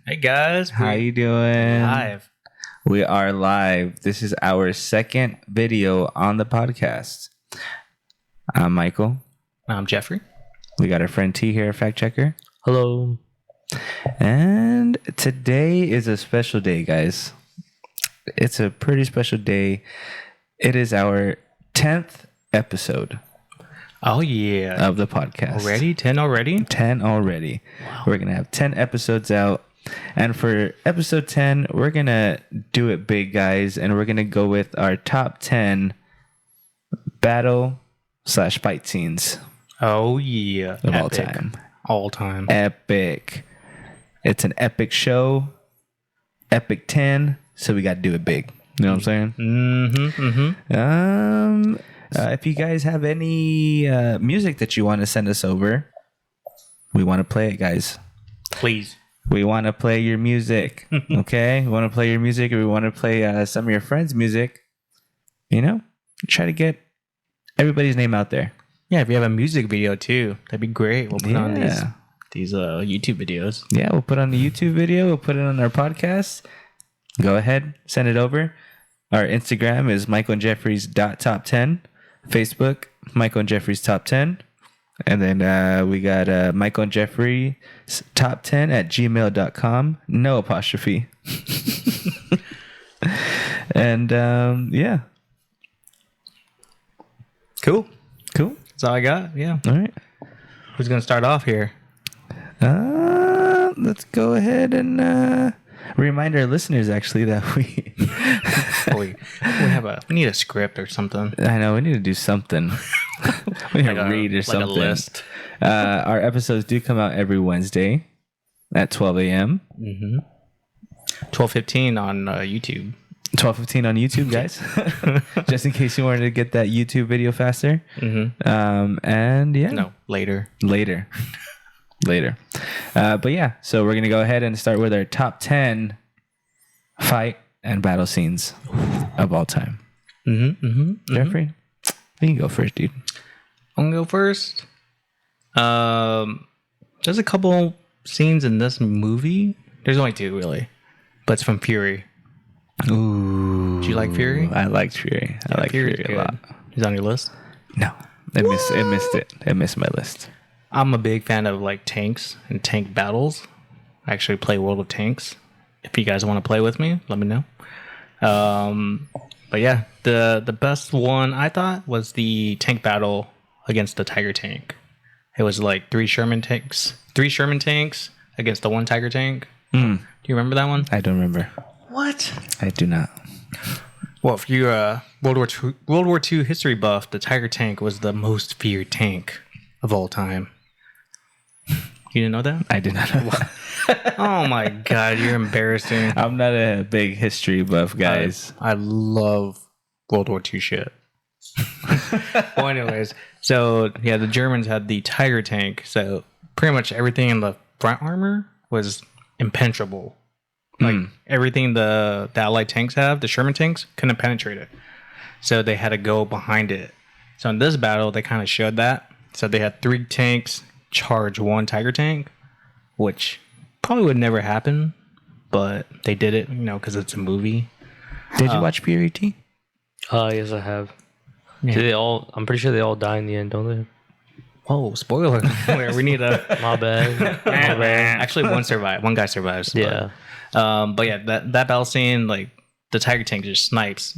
Hey guys, How you doing? live. We are live. This is our second video on the podcast. I'm Michael. I'm Jeffrey. We got our friend T here, fact checker. Hello. And today is a special day, guys. It's a pretty special day. It is our 10th episode Oh yeah, of the podcast. already 10 already. 10 already. Wow. We're going to have 10 episodes out. And for episode 10, we're going to do it big, guys. And we're going to go with our top 10 battle/fight scenes Oh yeah, of all Epic. time. All time. Epic. It's an epic show. Epic 10. So we got to do it big. You know what I'm saying? Mm-hmm. If you guys have any music that you want to send us over, we want to play it, guys. Please. We want to play your music, okay? We want to play your music, or we want to play some of your friends' music. You know, try to get everybody's name out there. Yeah, if you have a music video too, that'd be great. We'll put on Yeah. these YouTube videos. Yeah, we'll put it on the YouTube video. We'll put it on our podcast. Go ahead, send it over. Our Instagram is michaelandjeffries.top10. Facebook, Michael and Jeffries Top 10. And then we got Michael and Jeffries Top 10 at gmail.com. No apostrophe. And yeah. Cool. Cool. That's all I got. Yeah. All right. Who's gonna start off here? Let's go ahead and remind our listeners actually that we We need a script or something. I know we need to do something. We need to read or like something. a list. Our episodes do come out every Wednesday at 12 a.m. 12:15 on YouTube. 12:15 on YouTube, guys. Just in case you wanted to get that YouTube video faster. And yeah, No, later. later. But yeah, so we're gonna go ahead and start with our top 10 fight and battle scenes of all time. Jeffrey, you can go first, dude. I'm gonna go first. There's a couple scenes in this movie. There's only two really, but it's from Fury. Ooh, Do you like Fury? I liked Fury. I like Fury's Fury a good. lot. He's on your list. No, it missed it. It missed my list. I'm a big fan of like tanks and tank battles. I actually play World of Tanks. If you guys want to play with me, let me know. But yeah, the best one I thought was the tank battle against the Tiger tank. It was like three Sherman tanks against the one Tiger tank. Do you remember that one? I don't remember. What? I do not. Well, if you're a World War II history buff, the Tiger tank was the most feared tank of all time. You didn't know that? I did not know that. Oh my god, you're embarrassing. I'm not a big history buff, guys. I love World War II shit. Well, anyways, so yeah, the Germans had the Tiger tank, so pretty much everything in the front armor was impenetrable. Like everything the Allied tanks have, the Sherman tanks couldn't penetrate it. So they had to go behind it. So in this battle, they kind of showed that. So they had three tanks charge one Tiger tank, which probably would never happen, but they did it, because it's a movie. Did you watch Fury T? Yes, I have. Yeah. Do they all? I'm pretty sure they all die in the end, don't they? Whoa, spoiler alert. We need a... My bad. Actually, one guy survives. Yeah. But yeah, that battle scene, like the Tiger tank just snipes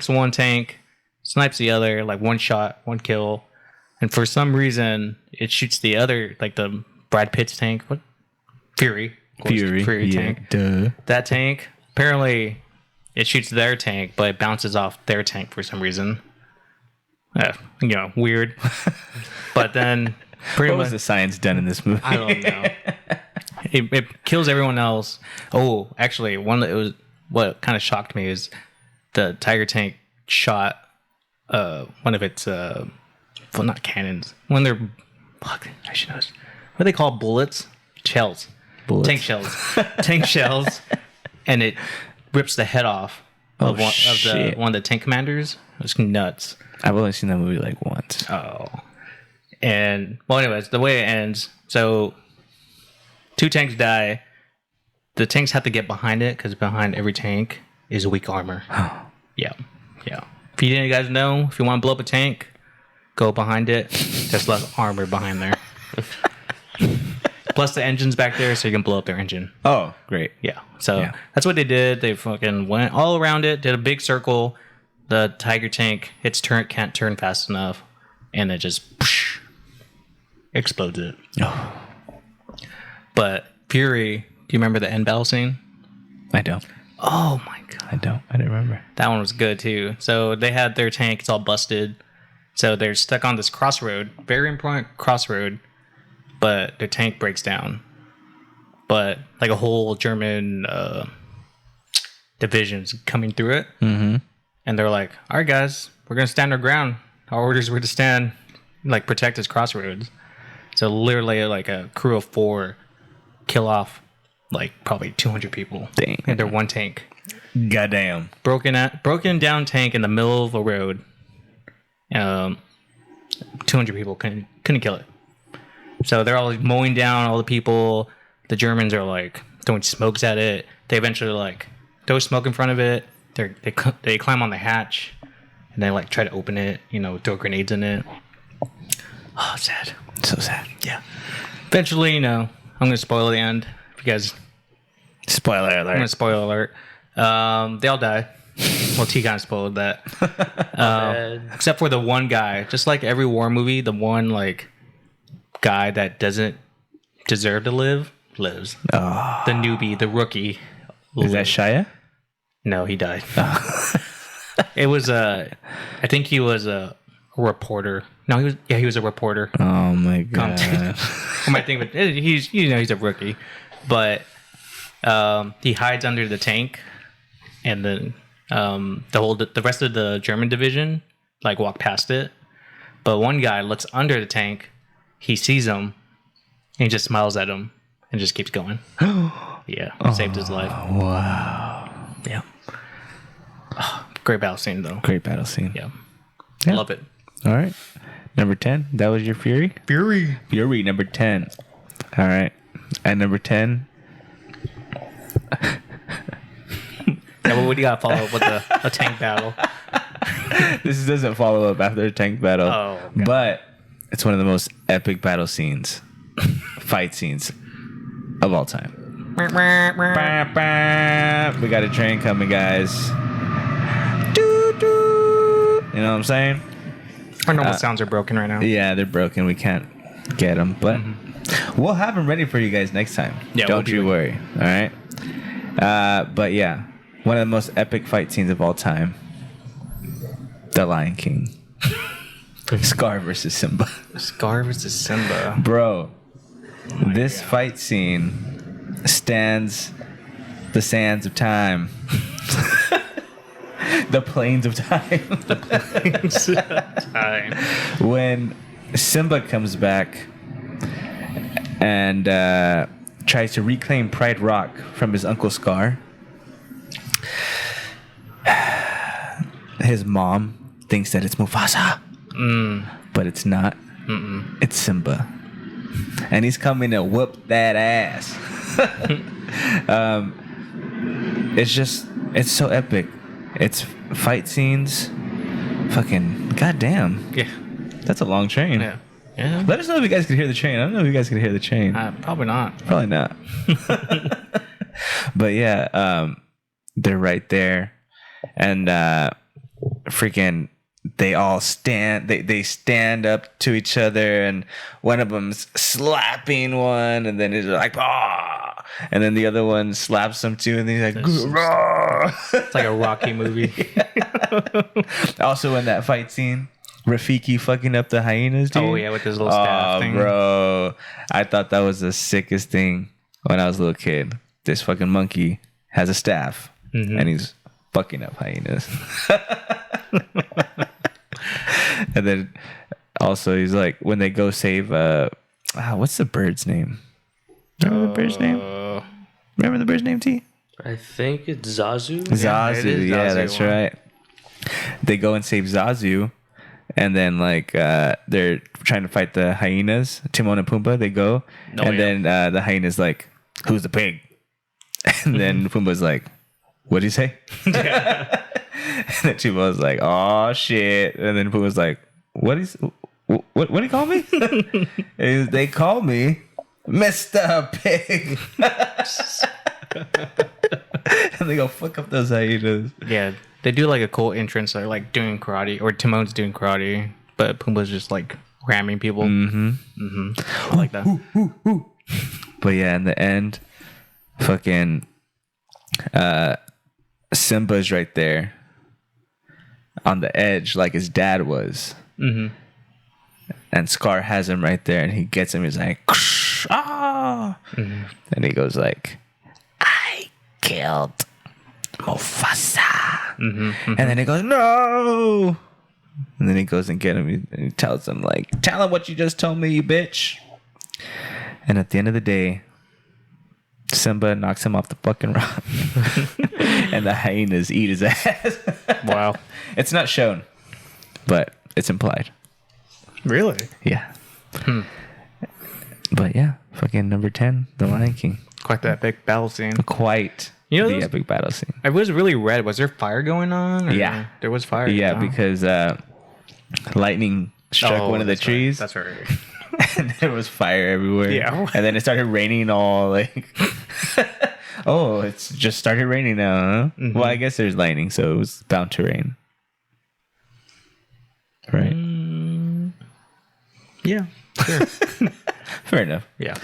one tank, snipes the other, like one shot, one kill. And for some reason, it shoots the other, like the Brad Pitt's tank. What? Fury. Of course, Fury yeah, tank. duh. That tank, apparently, it shoots their tank, but it bounces off their tank for some reason. Weird. But then, pretty What much, was the science done in this movie? I don't know. It kills everyone else. Oh, actually, what kind of shocked me is the Tiger tank shot one of its not cannons. When they're I should know this. What do they call bullets? Shells. Bullets. Tank shells, and it rips the head off of one of the tank commanders. It was nuts. I've only seen that movie like once. Oh. And well, anyways, the way it ends. So 2 tanks die. The tanks have to get behind it because behind every tank is weak armor. Yeah. If you didn't guys know, if you want to blow up a tank, go behind it. There's less armor behind there. Plus the engine's back there, so you can blow up their engine. Oh, great. Yeah. So Yeah. that's what they did. They fucking went all around it, did a big circle. The Tiger tank, its turret can't turn fast enough, and it just explodes it. Oh, But Fury, do you remember the end battle scene? I don't. Oh my god. I don't remember. That one was good too. So they had their tank, it's all busted. So they're stuck on this crossroad, very important crossroad, but their tank breaks down. But like a whole German division's coming through it. Mm-hmm. And they're like, all right, guys, we're going to stand our ground. Our orders were to stand, like, protect this crossroads. So literally, like, a crew of 4 kill off, like, probably 200 people. Dang. In their one tank. Goddamn. Broken down tank in the middle of a road. 200 people couldn't kill it. So they're all like, mowing down all the people. The Germans are like throwing smokes at it. They eventually like throw smoke in front of it. They climb on the hatch and they like try to open it. You know, throw grenades in it. Oh, sad. So sad. Yeah. Eventually, you know, I'm gonna spoil the end. If you guys, Spoiler I'm gonna alert. spoil alert. They all die. Well, T kind of spoiled that. Bad. Except for the one guy. Just like every war movie, the one like guy that doesn't deserve to live lives. Oh. The newbie, the rookie. Is that Shia? No, he died. It was I think he was a reporter. No, he was a reporter. Oh my god. I might think, but he's a rookie, but he hides under the tank, and then the rest of the German division like walk past it, but one guy looks under the tank, he sees him, and he just smiles at him and just keeps going. Yeah, saved his life. Wow. Yeah, great battle scene though. Great battle scene. Yeah, Yeah. love it. All right. Number 10. That was your Fury? Fury, number 10. All right. At number 10. Yeah, well, what do you got to follow up with a tank battle? This doesn't follow up after a tank battle. Oh, okay. But it's one of the most epic battle scenes, fight scenes of all time. We got a train coming, guys. Doo-doo. You know what I'm saying? Our normal sounds are broken right now. Yeah, they're broken. We can't get them, but we'll have them ready for you guys next time. Yeah, Don't we'll you be worry. All right. But yeah, one of the most epic fight scenes of all time. The Lion King. Scar versus Simba. Scar versus Simba. Bro, this fight scene stands the sands of time. The plains of time. When Simba comes back and tries to reclaim Pride Rock from his uncle Scar, his mom thinks that it's Mufasa, but it's not. It's Simba, and he's coming to whoop that ass. It's so epic. It's fight scenes. Fucking goddamn. Yeah. That's a long train. Yeah. Yeah. Let us know if you guys can hear the train. I don't know if you guys can hear the train. Probably not. Probably not. But yeah, they're right there. And freaking they all stand they stand up to each other, and one of them's slapping one, and then he's like, ah, and then the other one slaps him too, and he's like, "Rah." It's like a Rocky movie. Also in that fight scene, Rafiki fucking up the hyenas, dude. Oh yeah, with his little staff thing. Bro, I thought that was the sickest thing when I was a little kid. This fucking monkey has a staff, and he's fucking up hyenas. And then also he's like, when they go save what's the bird's name? Remember the bird's name? Remember the bird's name, T? I think it's Zazu. Zazu. it is Yeah, Zazu that's one. right. They go and save Zazu, and then like they're trying to fight the hyenas. Timon and Pumbaa, they go, and then the hyena's like, "Who's the pig?" And then Pumbaa's like, "What'd he say?" And then Timon's like, "Oh shit!" And then Pumbaa's like, "What do you call me?" They call me Mr. Pig. And they go fuck up those hyenas. Yeah, they do like a cool entrance. They're like doing karate, or Timon's doing karate, but Pumbaa's just like ramming people. I like that. But yeah, in the end, fucking Simba's right there on the edge, like his dad was. And Scar has him right there, and he gets him. He's like, ah, and he goes like, "I killed Mufasa," and then he goes, "No," and then he goes and get him. And he tells him like, "Tell him what you just told me, you bitch." And at the end of the day, Simba knocks him off the fucking rock, and the hyenas eat his ass. Wow. It's not shown, but it's implied. Really? Yeah. But yeah, fucking number 10, The Lion King. Quite that big battle scene. Quite You know the those- epic battle scene. It was really red. Was there fire going on? or- Yeah. There was fire. Yeah, Oh. because lightning struck Oh, one of the that's right. trees, That's right. and there was fire everywhere. Yeah. And then it started raining all like... Oh, it's just started raining now, huh? Well, I guess there's lightning, so it was bound to rain. Right? Yeah. Sure. Fair enough. Yeah.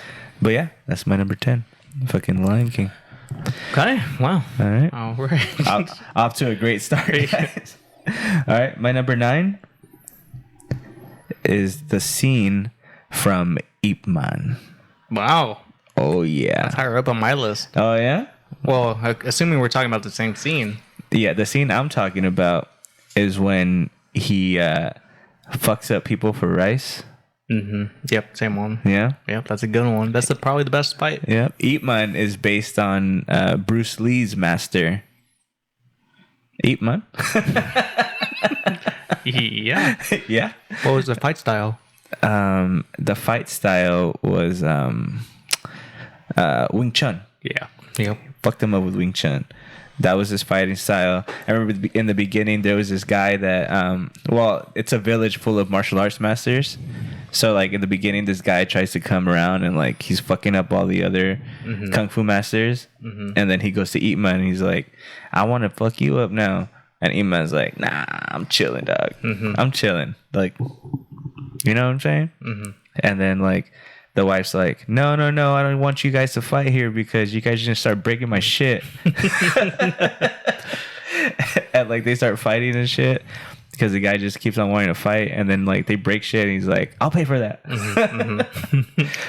But yeah, that's my number 10. Fucking Lion King. Okay. Wow. All right. All right. Off to a great start, guys. All right, my number 9 is the scene from Ip Man. Wow. Oh yeah. Higher up on my list. Oh yeah. Well, assuming we're talking about the same scene. Yeah, the scene I'm talking about is when he fucks up people for rice. Yep. Same one. Yeah. Yep. That's a good one. That's probably the best fight. Yeah. Ip Man is based on Bruce Lee's master. Ip Man. Yeah. Yeah. What was the fight style? The fight style was Wing Chun. Yeah. Yep. Fucked him up with Wing Chun. That was his fighting style. I remember in the beginning there was this guy that it's a village full of martial arts masters. So like in the beginning this guy tries to come around and like he's fucking up all the other kung fu masters. And then he goes to Ip Man and he's like, "I want to fuck you up now." And Ip Man's like, "Nah, I'm chilling, dog. I'm chilling." Like, you know what I'm saying? And then like the wife's like, no, I don't want you guys to fight here because you guys are gonna start breaking my shit. And like they start fighting and shit because the guy just keeps on wanting to fight, and then like they break shit and he's like, "I'll pay for that."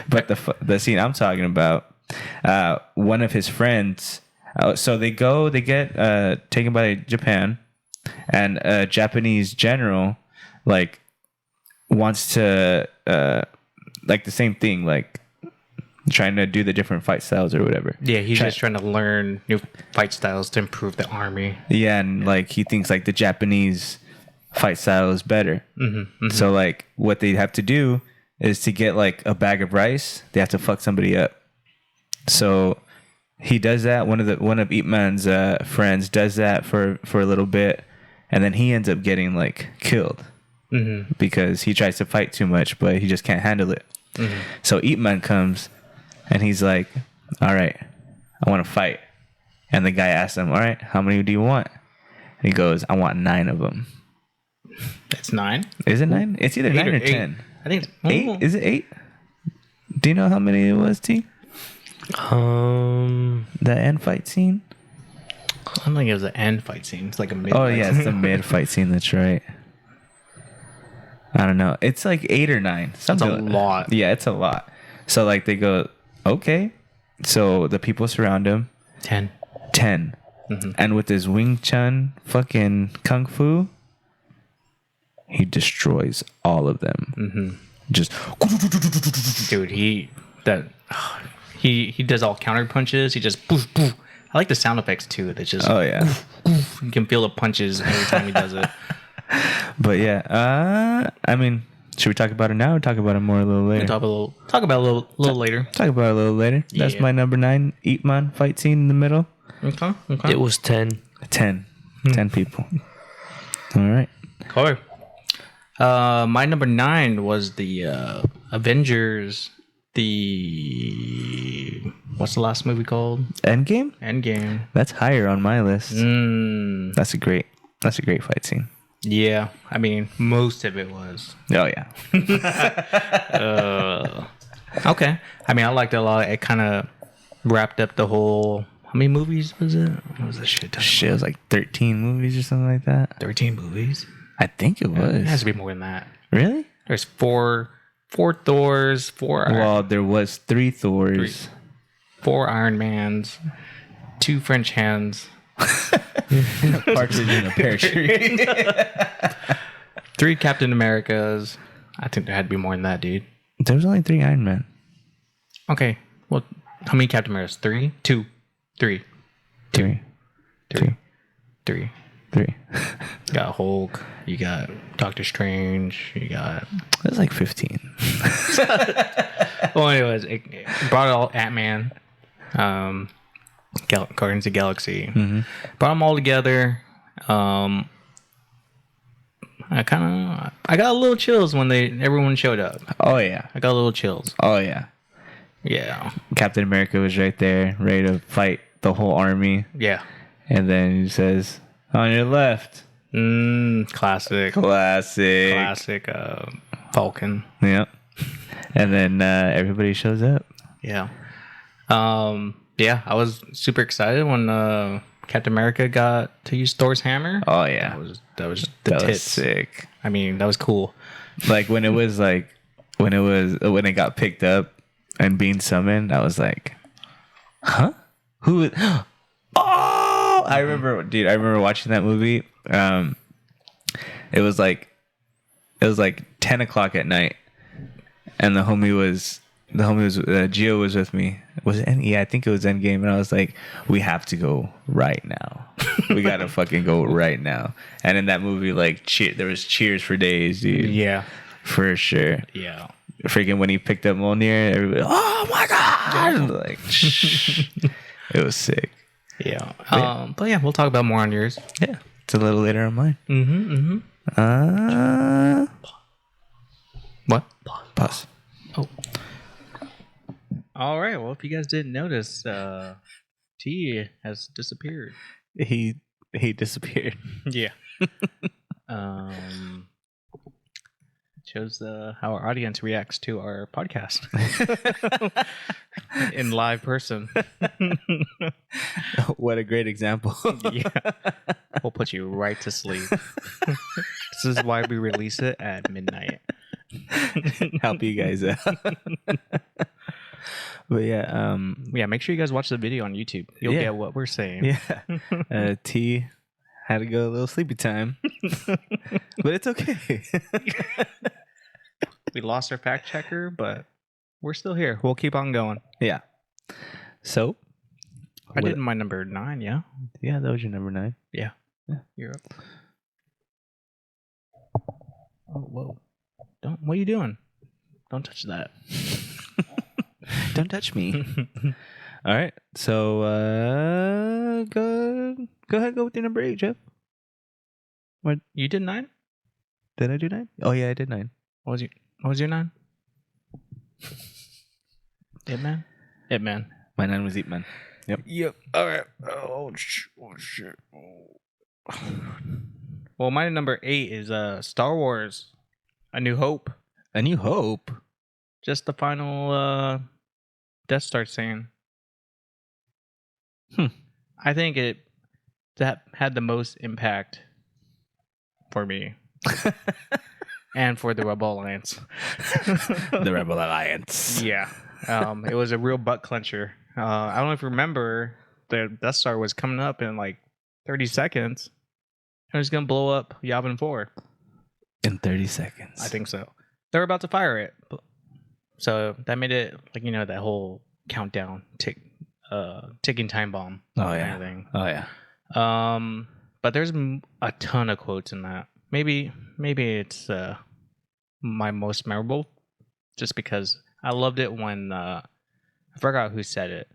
But the scene I'm talking about, one of his friends, so they get taken by Japan, and a Japanese general like wants to like the same thing, like trying to do the different fight styles or whatever. Yeah, he's just trying to learn new fight styles to improve the army. Yeah, and like he thinks like the Japanese fight style is better. So like what they have to do is to get like a bag of rice, they have to fuck somebody up. So he does that. One of Ip Man's friends does that for a little bit, and then he ends up getting like killed because he tries to fight too much, but he just can't handle it. So Ip Man comes and he's like, "All right, I want to fight." And the guy asks him, "All right, how many do you want?" And he goes, "I want 9 of them." That's 9. Is it 9? It's either 9 or 8. 10. I think it's 8? Is it 8? Do you know how many it was, T? Um, The end fight scene? I don't think it was the end fight scene. It's like a mid. Oh, yeah, it's the mid fight scene. That's right. I don't know. It's like 8 or 9. Something a like- lot. Yeah, it's a lot. So, like, they go, okay. So, the people surround him. 10. 10. And with his Wing Chun fucking kung fu, he destroys all of them. Just Dude, he does all counter punches. He just poof, poof. I like the sound effects too. That just oh yeah. you can feel the punches every time he does it. But yeah, I mean, should we talk about it now or talk about it more a little later? Talk about it a little later. Talk about it a little later. That's Yeah. my number 9 Ip Man fight scene in the middle. Okay. It was 10. 10. 10 people. All right. Cool. My number 9 was the Avengers. What's the last movie called? Endgame? Endgame. That's higher on my list. Mm, That's a great fight scene. yeah, I mean, most of it was. Oh yeah. Okay. I mean, I liked it a lot. It kind of wrapped up the whole. How many movies was it? What was that shit? Shit, it was like 13 movies or something like that. 13 movies? I think it was. It has to be more than that. Really? There's four Thors, Well, there was 3 Thors. 4 Iron Mans, 2 French hens, Partridge in a pear tree. 3 Captain Americas. I think there had to be more than that, dude. There was only 3 Iron Men. Okay. Well, how many Captain Americas? 3? 2? 3? 3. 3. 3. 3. You got Hulk. You got Doctor Strange. You got. It was like 15. Well, anyways, it brought all Ant-Man, Guardians of the Galaxy. Brought them all together. I got a little chills when everyone showed up. Oh yeah. I got a little chills. Oh yeah. Yeah. Captain America was right there, ready to fight the whole army. Yeah. And then he says, "On your left." Classic. Classic. Classic Falcon. Yep. And then everybody shows up. Yeah. Yeah, I was super excited when Captain America got to use Thor's hammer. Oh yeah. That was the That tits. was sick. I mean, that was cool. Like when it got picked up and being summoned, I was like, huh? Who? Oh, I remember watching that movie. It was like 10 o'clock at night, and the homie was Gio was with me. Was it? Yeah, I think it was Endgame, and I was like, we have to go right now. We gotta fucking go right now. And in that movie, like, there was cheers for days, dude. Yeah. For sure. Yeah. Freaking when he picked up Mjolnir, everybody, oh my god! Like, it was sick. Yeah. But yeah, we'll talk about more on yours. Yeah, it's a little later on mine. What? Pause. Oh. All right. Well, if you guys didn't notice, T has disappeared. He disappeared. Yeah. Shows how our audience reacts to our podcast in live person. What a great example. Yeah. We'll put you right to sleep. This is why we release it at midnight. Help you guys out. But yeah, Yeah, make sure you guys watch the video on YouTube. You'll Yeah. get what we're saying. yeah. T had to go a little sleepy time, but it's okay. We lost our fact checker, but we're still here. We'll keep on going. Yeah. So I did my number 9, yeah? Yeah, that was your number 9. Yeah. You're up. Oh, whoa. What are you doing? Don't touch that. Don't touch me. All right. So go ahead, go with your number 8, Jeff. You did 9? Did I do 9? Oh yeah, I did 9. What was your 9? Hitman? Hitman. My 9 was Ip Man. Yep. All right. Oh shit. Well, my number 8 is Star Wars: A New Hope. A New Hope. Just the final Death Star scene. I think that had the most impact for me. And for the Rebel Alliance. The Rebel Alliance. Yeah. It was a real butt clencher. I don't know if you remember, the Death Star was coming up in like 30 seconds. And it was going to blow up Yavin 4. In 30 seconds. I think so. They were about to fire it. So that made it like, that whole countdown ticking time bomb. Oh kind yeah. of thing. Oh yeah. But there's a ton of quotes in that maybe it's my most memorable, just because I loved it when I forgot who said it,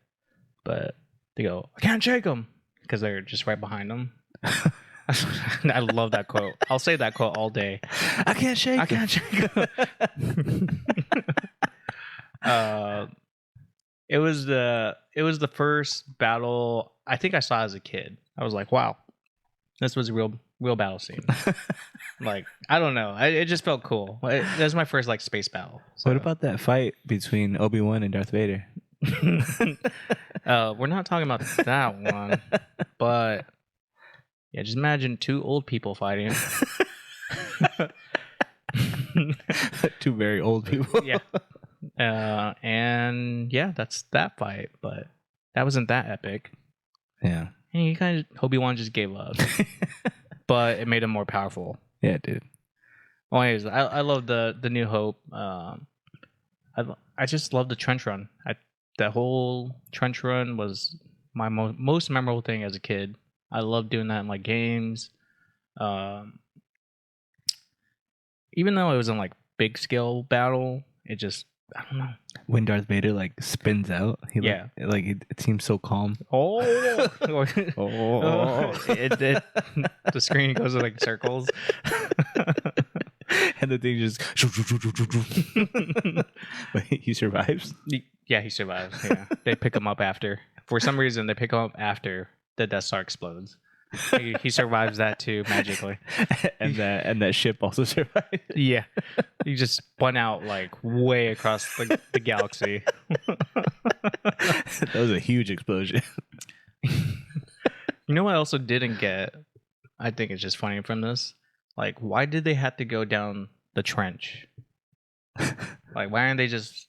but they go, "I can't shake them," because they're just right behind them. I love that quote. I'll say that quote all day. I can't shake. I can't shake them. It was the first battle I think I saw as a kid. I was like, wow, this was a real battle scene. Like, I don't know, it just felt cool. That was my first like space battle. So. What about that fight between Obi-Wan and Darth Vader? We're not talking about that one, but yeah, just imagine two old people fighting. Two very old people. Yeah. And yeah, that's that fight, but that wasn't that epic. Yeah. And he kind of Obi-Wan just gave up, but it made him more powerful. Yeah, dude. Well, anyways, I love the New Hope. I just love the trench run. That whole trench run was my most memorable thing as a kid. I love doing that in like games. Even though it wasn't like big scale battle, it just, I don't know. When Darth Vader like spins out, Yeah. it seems so calm. Oh, Oh. it the screen goes in like circles. And the thing just but he survives. Yeah, he survives. Yeah, they pick him up after. For some reason, they pick him up after the Death Star explodes. He survives that too magically. and that ship also survives. Yeah, he just spun out like way across the galaxy. That was a huge explosion. You know what I also didn't get? I think it's just funny from this. Like, why did they have to go down the trench? Like, why aren't they just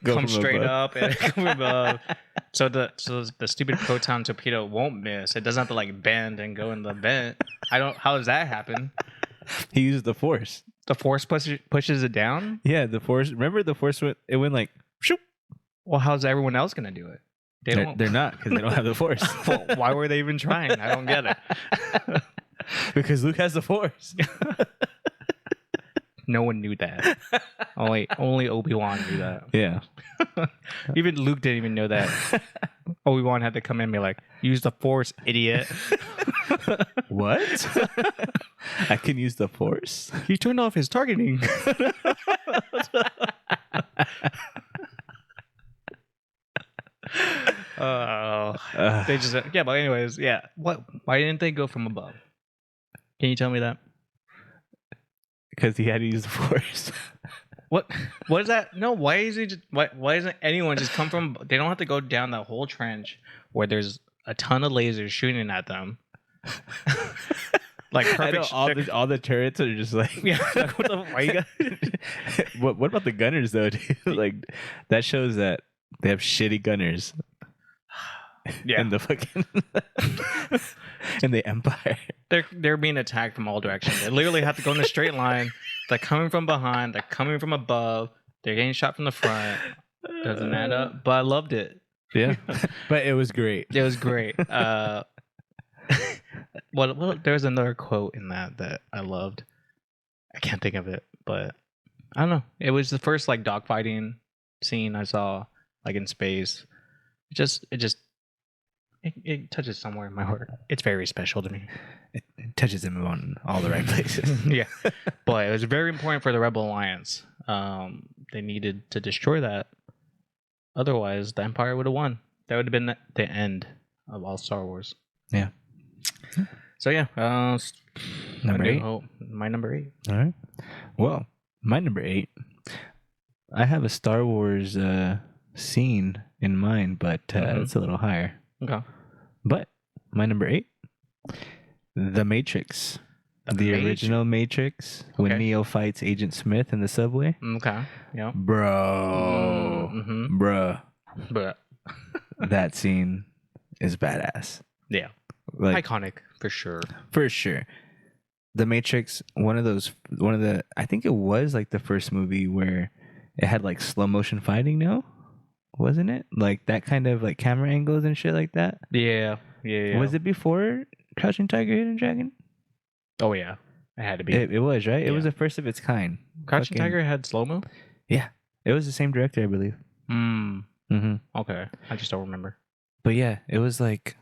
come straight up and come above? So the stupid proton torpedo won't miss. It doesn't have to like bend and go in the vent. How does that happen? He used the Force. The Force pushes it down? Yeah, the Force. Remember the Force went like shoop. Well, how's everyone else gonna do it? They're not, because they don't have the Force. Well, why were they even trying? I don't get it. Because Luke has the Force. No one knew that. Only Obi-Wan knew that. Yeah. Even Luke didn't even know that. Obi-Wan had to come in and be like, use the Force, idiot. What? I can use the Force? He turned off his targeting. They just yeah, but anyways, yeah. Why didn't they go from above? Can you tell me that? Because he had to use the Force. What is that? No, why isn't anyone just come from? They don't have to go down that whole trench where there's a ton of lasers shooting at them. Like perfect. I know, all the turrets are just like Yeah. Like, what the? Why you got? what about the gunners though, dude? Like that shows that they have shitty gunners. Yeah. In the fucking in the Empire. They're being attacked from all directions. They literally have to go in a straight line. They're coming from behind. They're coming from above. They're getting shot from the front. Doesn't add up. But I loved it. Yeah. But it was great. It was great. Well, there's another quote in that I loved. I can't think of it, but I don't know. It was the first like dogfighting scene I saw like in space. It touches somewhere in my heart. It's very special to me. It touches him on all the right places. Yeah, but it was very important for the Rebel Alliance. They needed to destroy that. Otherwise, the Empire would have won. That would have been the end of all Star Wars. Yeah. So yeah, Number 8. My number 8. All right. Well, my number 8. I have a Star Wars scene in mind, but it's a little higher. Okay. But my number 8, The Matrix. The original Matrix, when Okay. Neo fights Agent Smith in the subway. Okay. Yeah. Bro. Mm-hmm. Bruh. But That scene is badass. yeah, Like, iconic for sure. for sure. The Matrix, I think it was like the first movie where it had like slow motion fighting, no? Wasn't it? Like that kind of like camera angles and shit like that? Yeah. Was it before Crouching Tiger, Hidden Dragon? Oh yeah. It had to be. It was, right? It was Yeah. the first of its kind. Crouching fucking- Tiger had slow mo. Yeah, it was the same director, I believe. Mm. Mm-hmm. Okay, I just don't remember. But yeah, it was like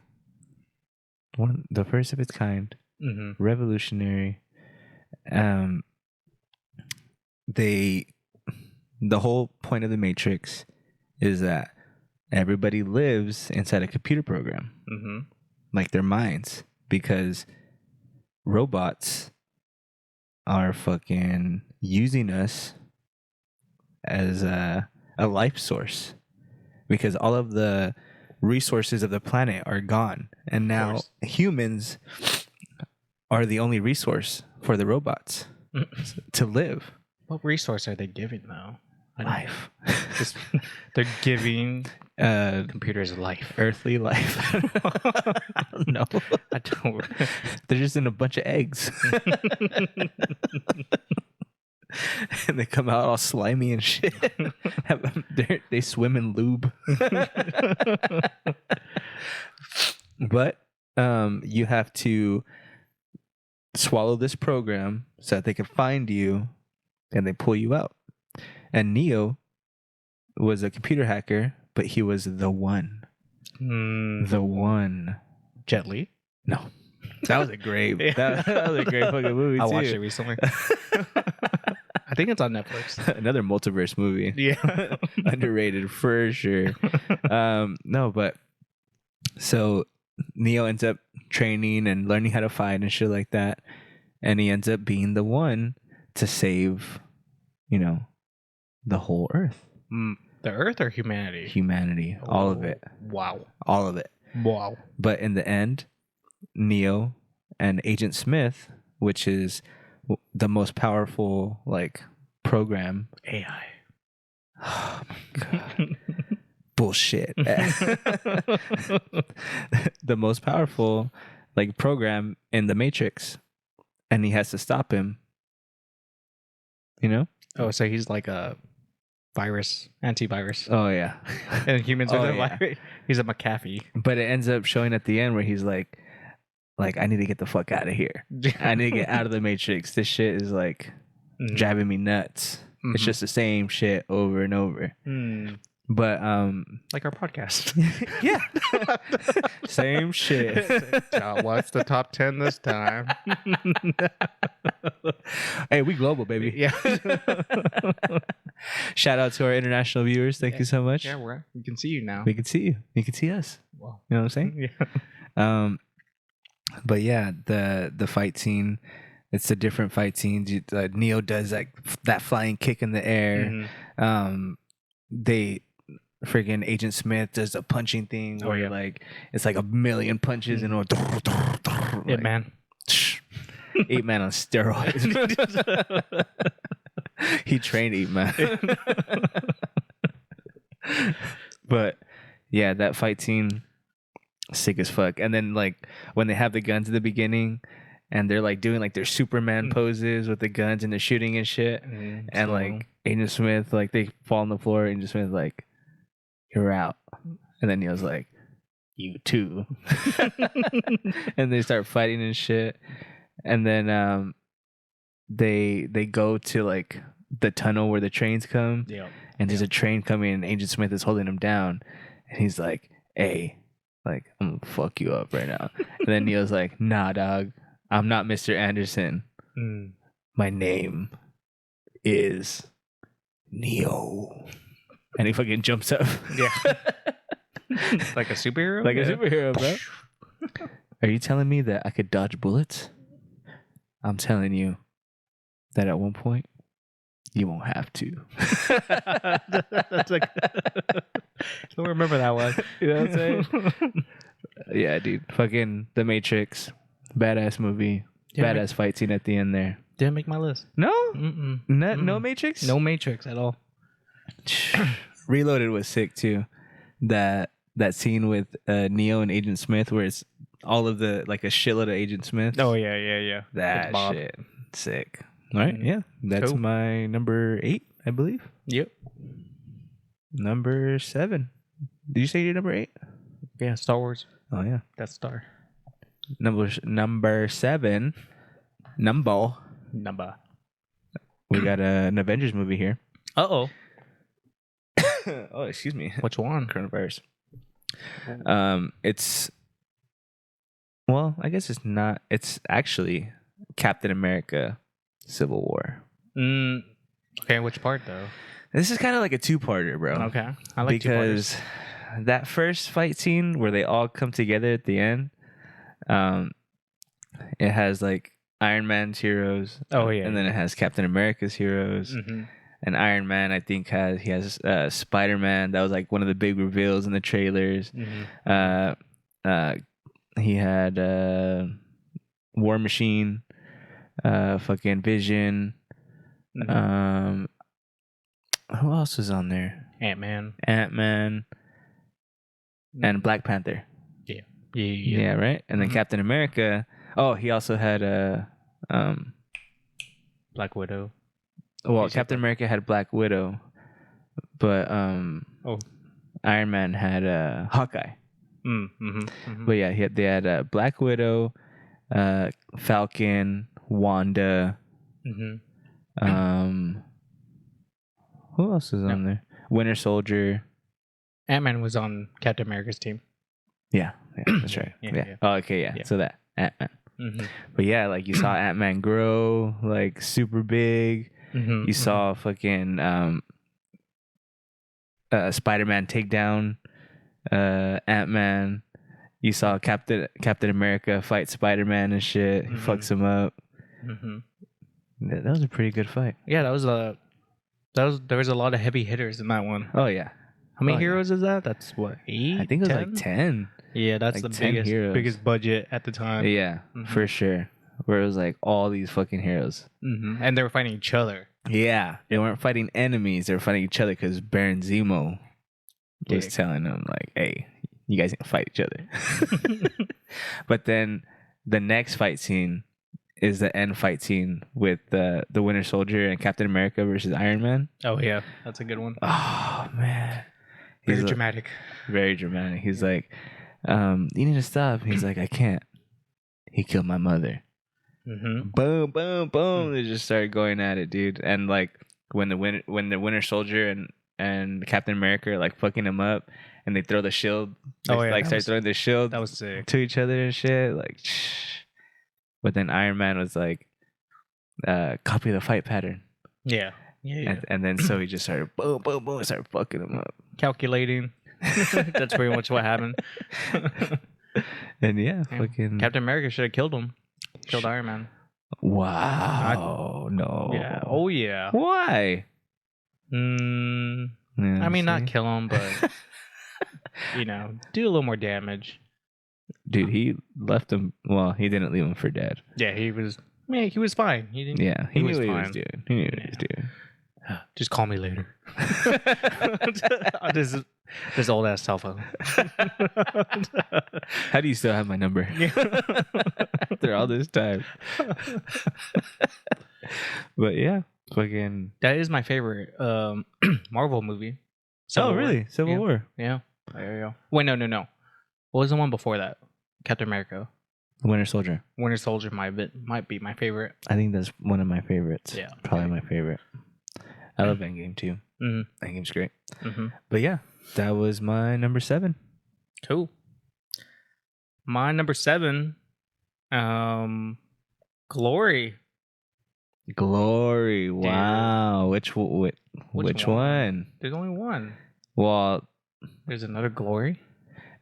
the first of its kind, Mm-hmm. revolutionary. The whole point of the Matrix is that everybody lives inside a computer program, Mm-hmm. like their minds, because robots are fucking using us as a life source, because all of the resources of the planet are gone, and now course. humans are the only resource for the robots to live. What resource are they giving though? I don't- Life. Just, they're giving computers life. Earthly life. I don't know. I don't. They're just in a bunch of eggs. And they come out all slimy and shit. They swim in lube. But you have to swallow this program so that they can find you and they pull you out. And Neo was a computer hacker, but he was the one. The one. Jet Li. No. That was a great Yeah. that was a great fucking movie I too. watched it recently. I think it's on Netflix. Another multiverse movie. Yeah. Underrated for sure. No, but so Neo ends up training and learning how to fight and shit like that. And he ends up being the one to save, the whole Earth. The Earth or humanity? Humanity. All of it. Wow. All of it. Wow. But in the end, Neo and Agent Smith, which is the most powerful program. AI. Oh my god. Bullshit. The most powerful program in the Matrix, and he has to stop him. Oh, so he's like a virus, antivirus. Oh yeah. And humans are Oh, the yeah. virus. He's a McAfee. But it ends up showing at the end where he's like I need to get the fuck out of here. I need to get out of the Matrix. This shit is Mhm. driving me nuts. It's Mhm. just the same shit over and over. Mm. But Like our podcast. yeah. Same shit. What's the top 10 this time? Hey, we global, baby. Yeah. Shout out to our international viewers. Thank you so much. Yeah, we can see you now. We can see you. You can see us. Wow. You know what I'm saying? Yeah. But yeah, the fight scene, it's a different fight scene. Neo does that flying kick in the air. Mhm. They friggin' Agent Smith does a punching thing Oh, where yeah. it's like a million punches and Yeah, man. 8 Man on steroids. He trained 8 Man. But yeah, that fight scene, sick as fuck. And then when they have the guns at the beginning and they're doing their Superman poses with the guns and they're shooting and shit. Mm, And so- Agent Smith, they fall on the floor. And Agent Smith, you're out. And then Neil's like, you too. And they start fighting and shit. And then they go to the tunnel where the trains come. Yeah. And there's a train coming and Agent Smith is holding him down. And he's like, hey, I'm gonna fuck you up right now. And then Neil's like, nah, dog, I'm not Mr. Anderson. Mm. My name is Neo. And he fucking jumps up. Yeah. Like a superhero? Like a Yeah. superhero, bro. Are you telling me that I could dodge bullets? I'm telling you that at one point you won't have to. That's like, don't remember that one. You know what I'm saying? Yeah, dude. Fucking The Matrix. Badass movie. Yeah, Badass fight scene at the end there. Didn't make my list. No? Mm-mm. No Matrix? No Matrix at all. Reloaded was sick too. That scene with Neo and Agent Smith where it's all of the a shitload of Agent Smith. Oh yeah. that With Bob. shit. Sick. All right, yeah. That's Cool. my number 8, I believe. Yep. Number 7. Did you say your number 8? Yeah, Star Wars. Oh yeah. That's Star. Number 7. Number Number. We got an Avengers movie here. Uh-oh. Oh, excuse me. Which one? Coronavirus. It's well, I guess it's not. It's actually Captain America: Civil War. Okay, which part though? This is kind of like a two-parter, bro. Okay. I like because that first fight scene where they all come together at the end, it has like Iron Man's heroes. Oh, yeah, and then it has Captain America's heroes. Mm-hmm. And Iron Man, I think, has Spider-Man. That was like one of the big reveals in the trailers. Mm-hmm. He had War Machine, fucking Vision. Mm-hmm. Who else was on there? Ant-Man. Ant-Man and Black Panther. Yeah, right. And then Mhm. Captain America. Oh, he also had Black Widow. well, You said Captain America had Black Widow, but Oh. Iron Man had Hawkeye. Mm-hmm. Mm-hmm. But yeah, they had Black Widow, Falcon, Wanda. Mm-hmm. Who else is on there? Winter Soldier. Ant-Man was on Captain America's team. Yeah, that's right. Yeah, Yeah. yeah. Oh, okay, yeah. Yeah. So that Ant-Man. Mm-hmm. But yeah, like you saw Ant-Man grow like super big. Mm-hmm. You saw fucking Spider-Man take down Ant-Man. You saw Captain America fight Spider-Man and shit. He Mhm. fucks him up. Mm-hmm. That was a pretty good fight. Yeah, there was a lot of heavy hitters in that one. Oh yeah, How many Oh, yeah. heroes is that? That's what, 8? I think it was 10? like 10. Yeah, that's like the 10 heroes. biggest budget at the time. Yeah, Mhm. for sure. Where it was like all these fucking heroes. Mm-hmm. And they were fighting each other. Yeah, they weren't fighting enemies; they were fighting each other because Baron Zemo was Yeah. telling them like, "Hey, you guys need to fight each other." But then the next fight scene is the end fight scene with the Winter Soldier and Captain America versus Iron Man. Oh yeah, that's a good one. Oh man, Very He's dramatic. very dramatic. He's like, "You need to stop." He's like, "I can't. He killed my mother." Mm-hmm. Boom, boom, boom. They just started going at it, dude. And like when the Winter Soldier and Captain America are like fucking him up, and they throw the shield, Oh, yeah, like that start was- throwing the shield That was sick. to each other and shit. Like, but then Iron Man was like, copy the fight pattern, Yeah. Yeah. and then so he just started boom, boom, boom, and started fucking him up. Calculating. That's pretty much what happened. And yeah, Yeah. fucking Captain America should have killed him. Killed Iron Man. wow, no, Yeah. Oh yeah. why? Mm, Yeah, I mean, not see? kill him, but do a little more damage. Dude, he left him. Well, he didn't leave him for dead. Yeah, he was. Man, he was fine. He didn't. Yeah, he He knew was what he was fine. doing. He knew what he was doing. Just call me later. On this old ass cell phone. How do you still have my number after all this time? But yeah, fucking. That is my favorite Marvel movie. Civil Oh, War. really? Civil Yeah. War. Yeah. There you go. Wait, no. What was the one before that? Captain America. Winter Soldier. Winter Soldier might be my favorite. I think that's one of my favorites. Yeah. Probably my favorite. I love Endgame too. Mm-hmm. Endgame's great. Mm-hmm. But yeah, that was my number 7. Cool. My number 7, Glory. Glory. Wow. Which Which one? one? There's only one. Well, There's another Glory.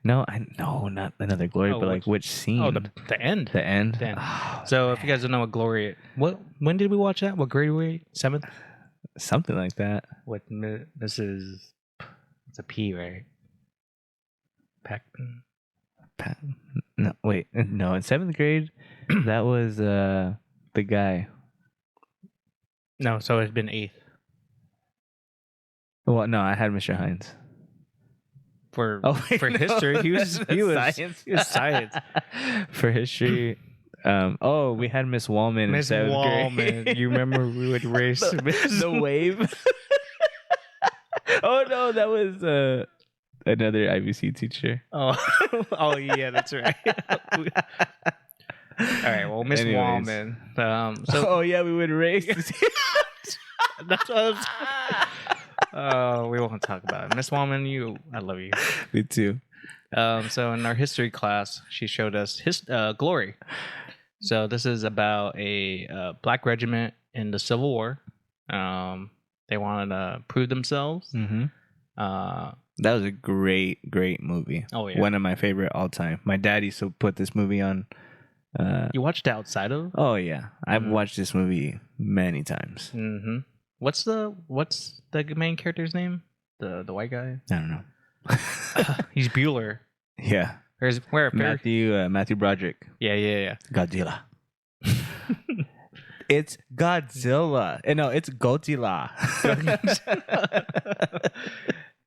no, not another Glory, Oh, but like which scene? Oh, the end. The end. The end. Oh, So if you guys don't know what Glory, when did we watch that? What grade were we? 7th. something like that. What this is? It's a P, right? No, wait. No, in 7th grade, that was the guy. No, so it's been 8th Well, no, I had Mr. Hines. for wait, for no, history. He was that's he was science. he was science. For history. We had Miss Wallman Miss in 7th Wallman. grade. You remember we would race the wave. Oh no, that was another IBC teacher. Oh, oh yeah, that's right. right. Well, Miss Anyways. Wallman. So oh yeah, we would race. that's what I was. Oh, we won't talk about it. Miss Wallman, I love you. Me too. So in our history class, she showed us Glory. So this is about a black regiment in the Civil War. They wanted to prove themselves. Mm-hmm. Uh, That was a great movie. Oh, yeah. One of my favorite all time. My dad used to put this movie on. you watched Outside of? Oh yeah, I've watched this movie many times. Mm-hmm. What's the main character's name? The white guy. I don't know. He's Bueller. Yeah, Where Matthew Broderick. Yeah. Godzilla. It's Godzilla. No, it's Godzilla.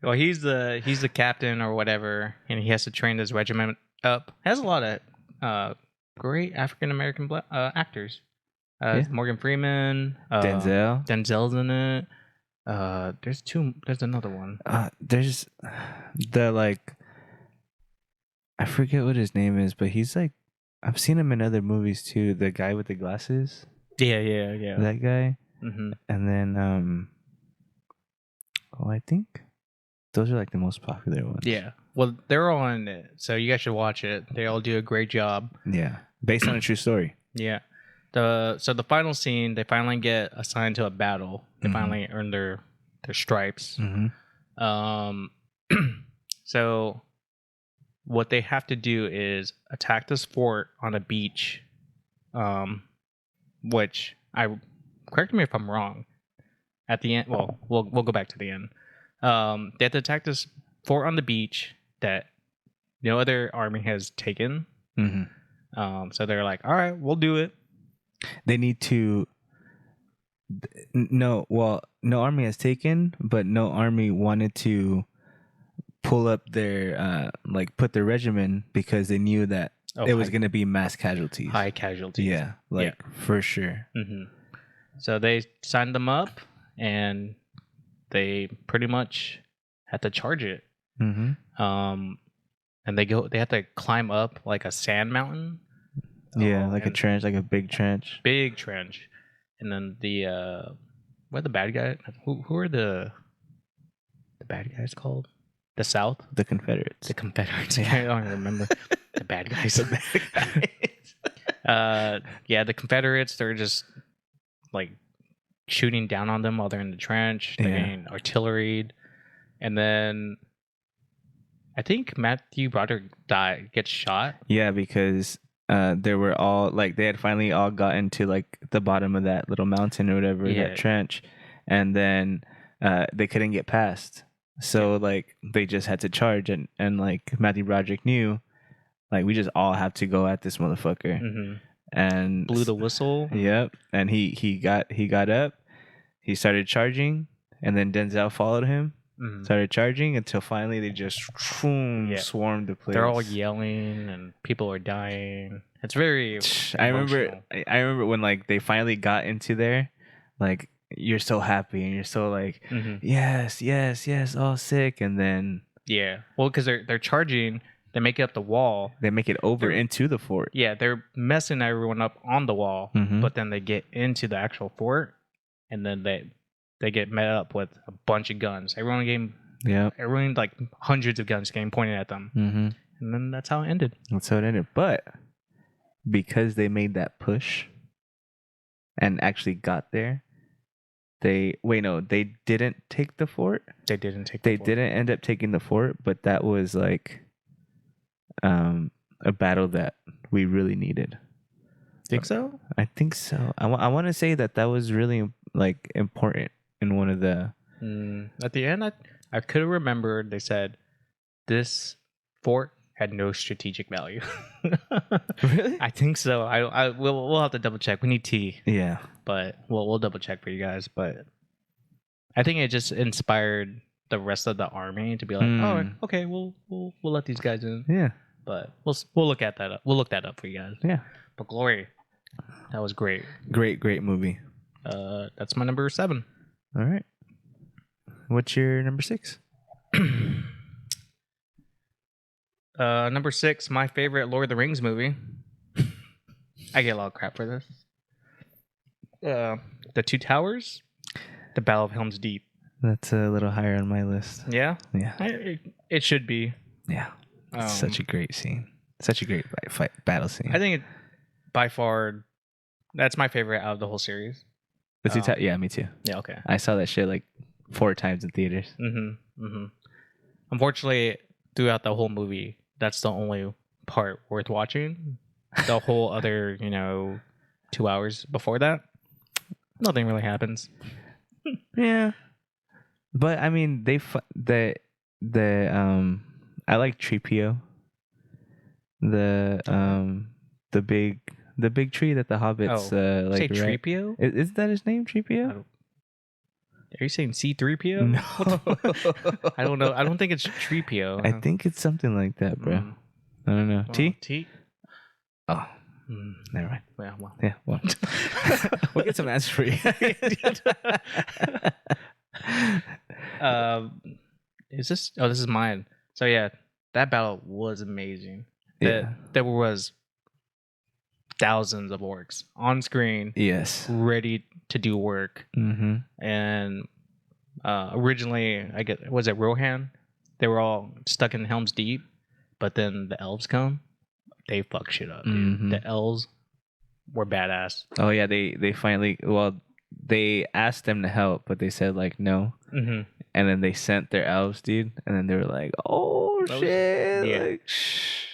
Well, he's the captain or whatever, and he has to train his regiment up. Has a lot of great African American actors. Morgan Freeman, Denzel's in it. There's another one. There's I forget what his name is, but he's like, I've seen him in other movies too. The guy with the glasses. Yeah. That guy. Mm-hmm. And then I think those are like the most popular ones. Yeah. Well, they're all in it, so you guys should watch it. They all do a great job. Yeah. Based on a true story. Yeah. So the final scene, they finally get assigned to a battle. They finally earn their stripes. Mm-hmm. So what they have to do is attack this fort on a beach. Which correct me if I'm wrong. At the end, well, we'll go back to the end. They have to attack this fort on the beach that no other army has taken. Mm-hmm. So they're like, all right, we'll do it. They need to. No army has taken, but no army wanted to pull up their put their regimen because they knew that it was going to be mass casualties. High casualties. Yeah, for sure. Mm-hmm. So they signed them up, and they pretty much had to charge it. Mm-hmm. And they had to climb up like a sand mountain. Yeah, like a trench, like a big trench. Big trench. And then what are the bad guys? Who are the bad guys called? The South? The Confederates. The Confederates. I don't even remember the bad guys. The Confederates, they're just like shooting down on them while they're in the trench. They're getting artilleried. And then I think Matthew Broderick gets shot. Yeah, because they were all they had finally all gotten to like the bottom of that little mountain or whatever, that trench, and then they couldn't get past. So they just had to charge, and Matthew Broderick knew, we just all have to go at this motherfucker. Mm-hmm. And blew the whistle. Yep. And he got up, he started charging, and then Denzel followed him. Mm-hmm. Started charging until finally they just swarmed the place. They're all yelling and people are dying. It's very I remember when they finally got into there, you're so happy and you're so yes, all sick, and then well, because they're charging, they make it up the wall, they make it over into the fort. Yeah, they're messing everyone up on the wall, but then they get into the actual fort, and then they get met up with a bunch of guns. Everyone hundreds of guns getting pointed at them, and then that's how it ended. But because they made that push and actually got there, they didn't take the fort. They didn't end up taking the fort, but that was a battle that we really needed. Think so? I think so. I want to say that was really important in one of the. At the end, I could have remembered they said this fort had no strategic value. Really? I think so. We'll have to double check. We need tea. Yeah, but we'll double check for you guys. But I think it just inspired the rest of the army to be like, oh, okay, we'll let these guys in. Yeah, but we'll look at that up. We'll look that up for you guys. Yeah, but Glory, that was great. Great movie. That's my number 7. All right. What's your number 6? Number 6, my favorite Lord of the Rings movie. I get a lot of crap for this. The Two Towers, the Battle of Helm's Deep. That's a little higher on my list. Yeah, Yeah. it should be. Yeah. It's Um, such a great scene. Such a great battle scene. I think it, by far, that's my favorite out of the whole series. Yeah, me too. Yeah. Okay. I saw that shit like 4 times in theaters. Unfortunately, throughout the whole movie, that's the only part worth watching. The whole other, 2 hours before that, nothing really happens. Yeah. But I mean, I like Tripio. The big tree that the hobbits Say like right. Tripio? Is that his name, Tripio? Are you saying C-3PO? No. I don't know. I don't think it's Tripio. I think it's something like that, bro. Mm. I don't know. Oh, T? T? Oh, Mm. never mind. Yeah, well. Yeah, well. We'll get some answers for you. Is this? Oh, this is mine. So yeah, that battle was amazing. Yeah. There was thousands of orcs on screen, Yes. ready to do work. Mm-hmm. And originally, was it Rohan? They were all stuck in Helm's Deep, but then the elves come. They fuck shit up, dude. Mhm. The elves were badass. Oh yeah, they finally they asked them to help, but they said like no. Mm-hmm. And then they sent their elves, dude. And then they were like, "Oh That was- shit!" yeah. Like, shh.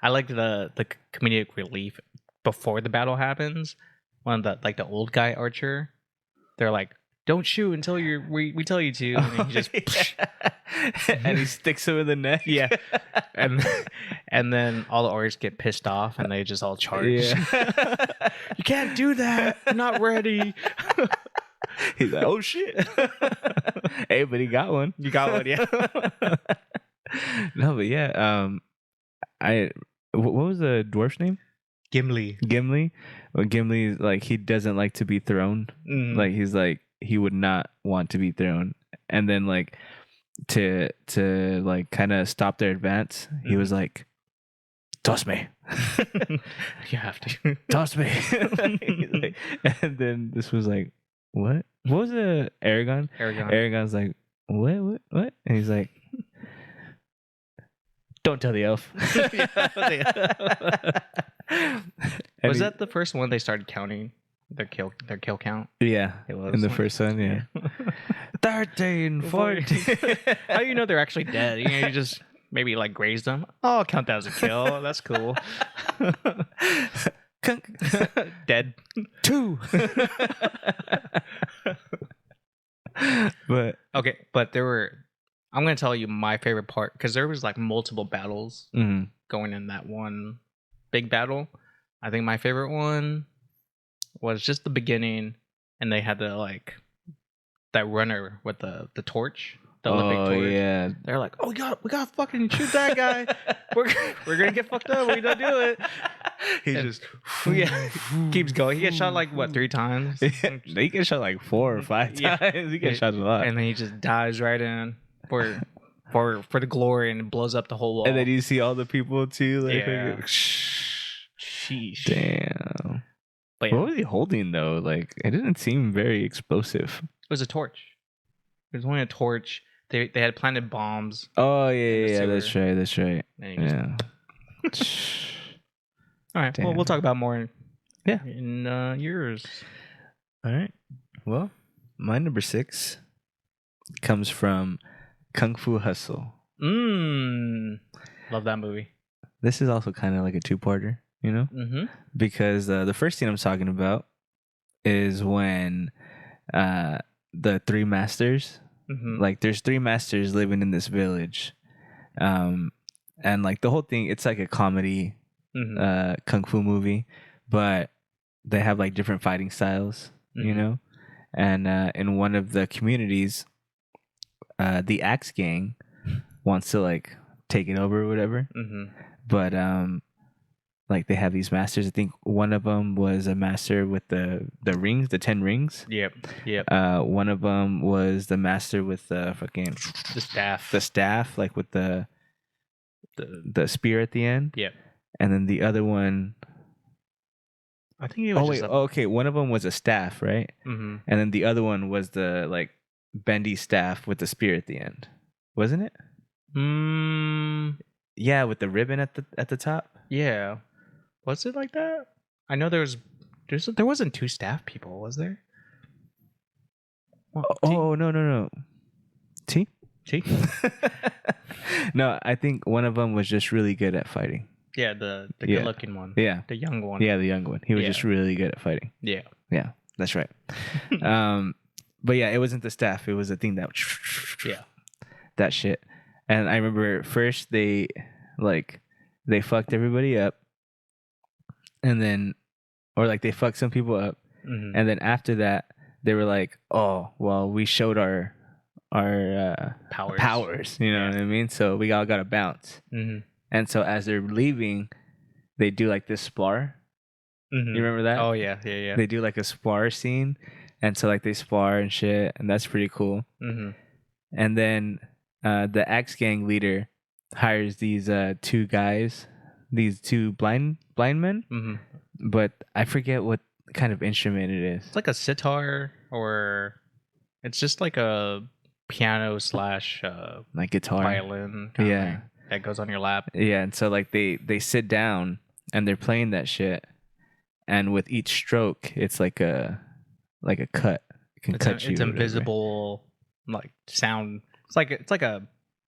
I like the comedic relief before the battle happens. When the old guy archer, they're like, "Don't shoot until we tell you to," and he just and he sticks him in the neck. yeah, and then all the orcs get pissed off and they just all charge. Yeah. You can't do that. I'm not ready. He's like, "Oh shit!" Hey, but he got one. You got one, yeah. No, but yeah. What was the dwarf's name? Gimli. Gimli. Well, Gimli, like, he doesn't like to be thrown. Mm. Like, he's like, he would not want to be thrown. And then like to like kind of stop their advance, he was like, "Toss me." You have to. Toss me. Like, and then this was like, what was it? Aragon. Aragon's like, what, and he's like, "Don't tell the elf." And Was he- that the first one they started counting their kill count? yeah, It was in the like- first one, yeah. 13, 14. How do you know they're actually dead? You just maybe like graze them. Oh, I'll count that as a kill. That's cool. Dead. 2. But Okay, but I'm gonna tell you my favorite part because there was like multiple battles mhm. going in that one big battle. I think my favorite one was just the beginning, and they had that runner with the torch, the Olympic torch. Yeah. They're like, "Oh, we got fucking shoot that guy. we're gonna get fucked up. We don't do it." He And- just yeah, keeps going. He gets shot like what 3 times, He gets shot like 4 or 5 Yeah. times. He gets shot a lot. and then he just dives right in for the glory and blows up the whole wall. And then you see all the people too. Like, Yeah. Sheesh. Damn. Damn. But yeah, What was he holding though? Like, it didn't seem very explosive. it was a torch. It was only a torch. They had planted bombs. Oh the yeah, that's sewer. right. That's right. And he just, Yeah. All right. Well, Damn. we'll talk about more. Yeah. In yours. All right. Well, my number 6 comes from Kung Fu Hustle. Love that movie. This is also kind of like a 2-parter, you know? Mm-hmm. Because the first scene I'm talking about is when the 3 masters, Mm-hmm. like there's 3 masters living in this village. And like the whole thing, it's like a comedy Mm-hmm. kung fu movie, but they have like different fighting styles, you Mhm. know? And in one of the communities, the Axe Gang wants to like take it over or whatever. Mm-hmm. But like they have these masters. I think one of them was a master with the rings, the 10 rings. Yep. One of them was the master with the fucking The staff. the staff, like with the spear at the end. Yep. And then the other one I think it was Oh wait, just okay. One of them was a staff, right? Mhm. And then the other one was the like bendy staff with the spear at the end, wasn't it? Mm, Yeah, with the ribbon at the top. yeah. Was it like that? I know there wasn't two staff people, was there? Well, Oh no. T. T? No, I think one of them was just really good at fighting. Yeah, the Yeah. good looking one. Yeah, The young one. yeah, the young one. He was Yeah. just really good at fighting. Yeah. Yeah, that's right. But yeah, it wasn't the staff. It was the thing that Yeah. that shit. And I remember first they fucked everybody up, and then or like they fucked some people up, Mhm. and then after that they were like, oh well, we showed our powers. You know Yeah. what I mean? So we all got to bounce. Mhm. And so as they're leaving, they do like this spar. Mhm. You remember that? Oh yeah, yeah, yeah. They do like a spar scene, and so like they spar and shit, and that's pretty cool. Mhm. And then the Axe Gang leader hires these two guys, these two blind men, Mhm. but I forget what kind of instrument it is. It's like a sitar, or it's just like a piano slash Like guitar. violin. Kinda Yeah. thing that goes on your lap. Yeah, and so like they sit down and they're playing that shit, and with each stroke, it's like a cut. It can cut you. It's or whatever. invisible, like sound. It's like a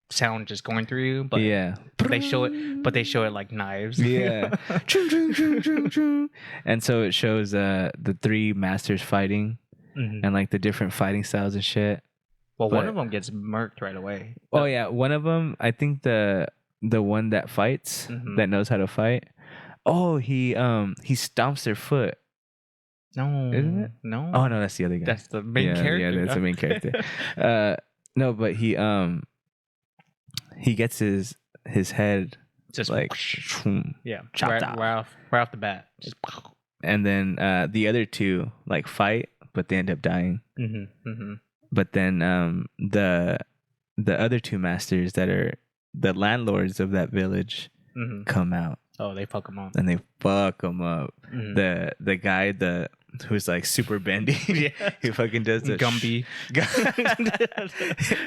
sound just going through you, but yeah, they show it like knives. yeah. Choo, choo, choo, choo, choo. And so it shows the three masters fighting Mhm. and like the different fighting styles and shit. Well, one but- of them gets murked right away. Oh yeah, one of them. I think the one that fights, Mhm. that knows how to fight. Oh, he stomps their foot. No, Isn't it? No. Oh no, that's the other guy. That's the main character. Yeah, that's the main character. No, but he gets his head Just like yeah, chopped right off the bat. Just and then the other two like fight, but they end up dying. But then the other two masters that are the landlords of that village come out Oh, they fuck them up. and they fuck them up. Mhm. The guy who's like super bendy, Yeah. he fucking does the Gumby.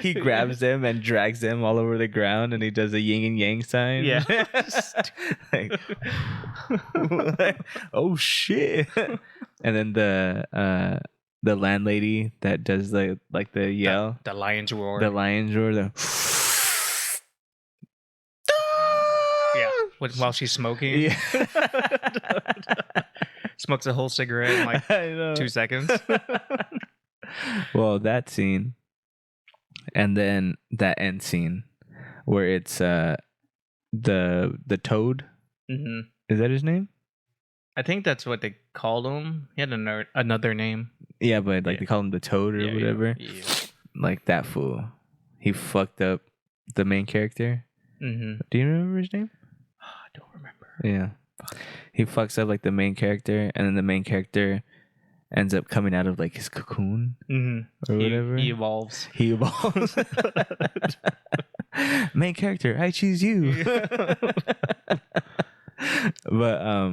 he grabs them and drags them all over the ground, and he does a yin and yang sign. Yeah. Like, oh shit! And then the landlady that does the yell, The lion's roar. the lion's roar, the Yeah. While she's smoking. yeah. Smokes a whole cigarette in like I know. 2 seconds. Well, that scene, and then that end scene where it's the toad. hmm Is that his name? I think that's what they called him. He had another name. Yeah, but like Yeah. they call him the toad or Yeah, whatever. Yeah. Like that fool, he fucked up the main character. Mm-hmm. Do you remember his name? I don't remember. Yeah, he fucks up like the main character, and then the main character ends up coming out of like his cocoon Mm-hmm. or whatever. He evolves. He evolves. Main character, I choose you. But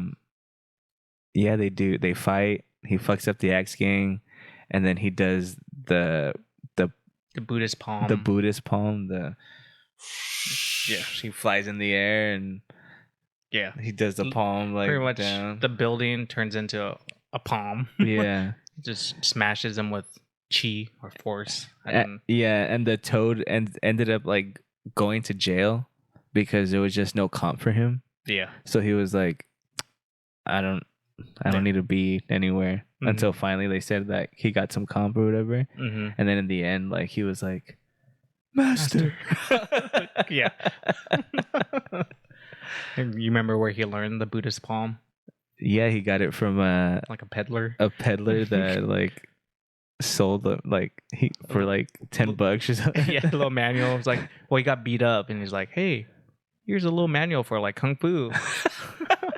yeah, they fight. He fucks up the Axe Gang, and then he does the The Buddhist palm. Buddhist palm. Yeah. He flies in the air and Yeah. he does the palm like Pretty much down. the building turns into a palm. Yeah. Just smashes them with chi or force. Yeah, and the toad ended up like going to jail because there was just no comp for him. Yeah. So he was like, I don't need to be anywhere. Mhm. Until finally they said that he got some comp or whatever. Mm-hmm. And then in the end, like he was like, Master. Yeah. And you remember where he learned the Buddhist palm? Yeah, he got it from Like a peddler. a peddler that like sold it like for like $10 or something. Yeah, a little manual. It was like, well, he got beat up, and he's like, hey, here's a little manual for like kung fu.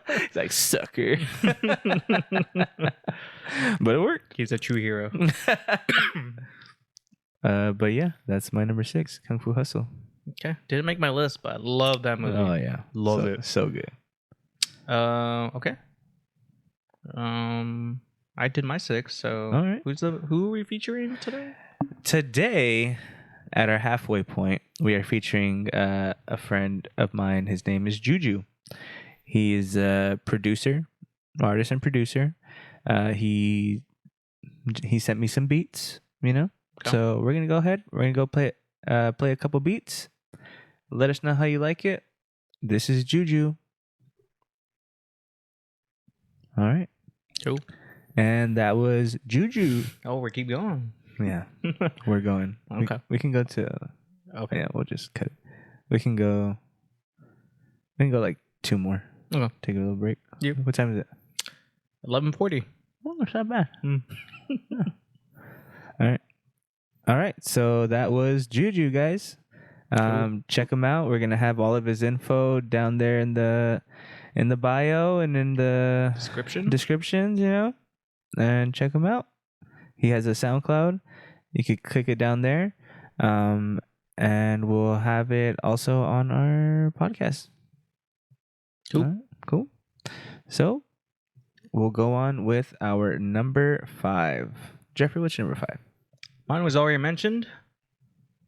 He's like, sucker. But it worked. He's a true hero. But yeah, that's my number 6, Kung Fu Hustle. Okay, didn't make my list, but I love that movie. Oh yeah, Love so, it. so good. Okay. I did my 6. So All right. who are we featuring today? Today, at our halfway point, we are featuring a friend of mine. His name is Juju. He is a producer, artist, and producer. He sent me some beats, Okay. So we're gonna go ahead. We're gonna go play a couple beats. Let us know how you like it. This is Juju. All right, Cool. and that was Juju. Oh, we keep going. Yeah, we're going. Okay. We can go to. Okay. Yeah, we'll just cut it. We can go like 2 more. Okay. Take a little break. Yep. What time is it? 11:40. Oh, it's not bad. Mm. All right. So that was Juju, guys. Check him out. We're gonna have all of his info down there in the bio and in the descriptions, and check him out. He has a SoundCloud. You could click it down there, and we'll have it also on our podcast. Cool. All right, cool. So we'll go on with our number 5. Jeffrey, what's your number 5? Mine was already mentioned.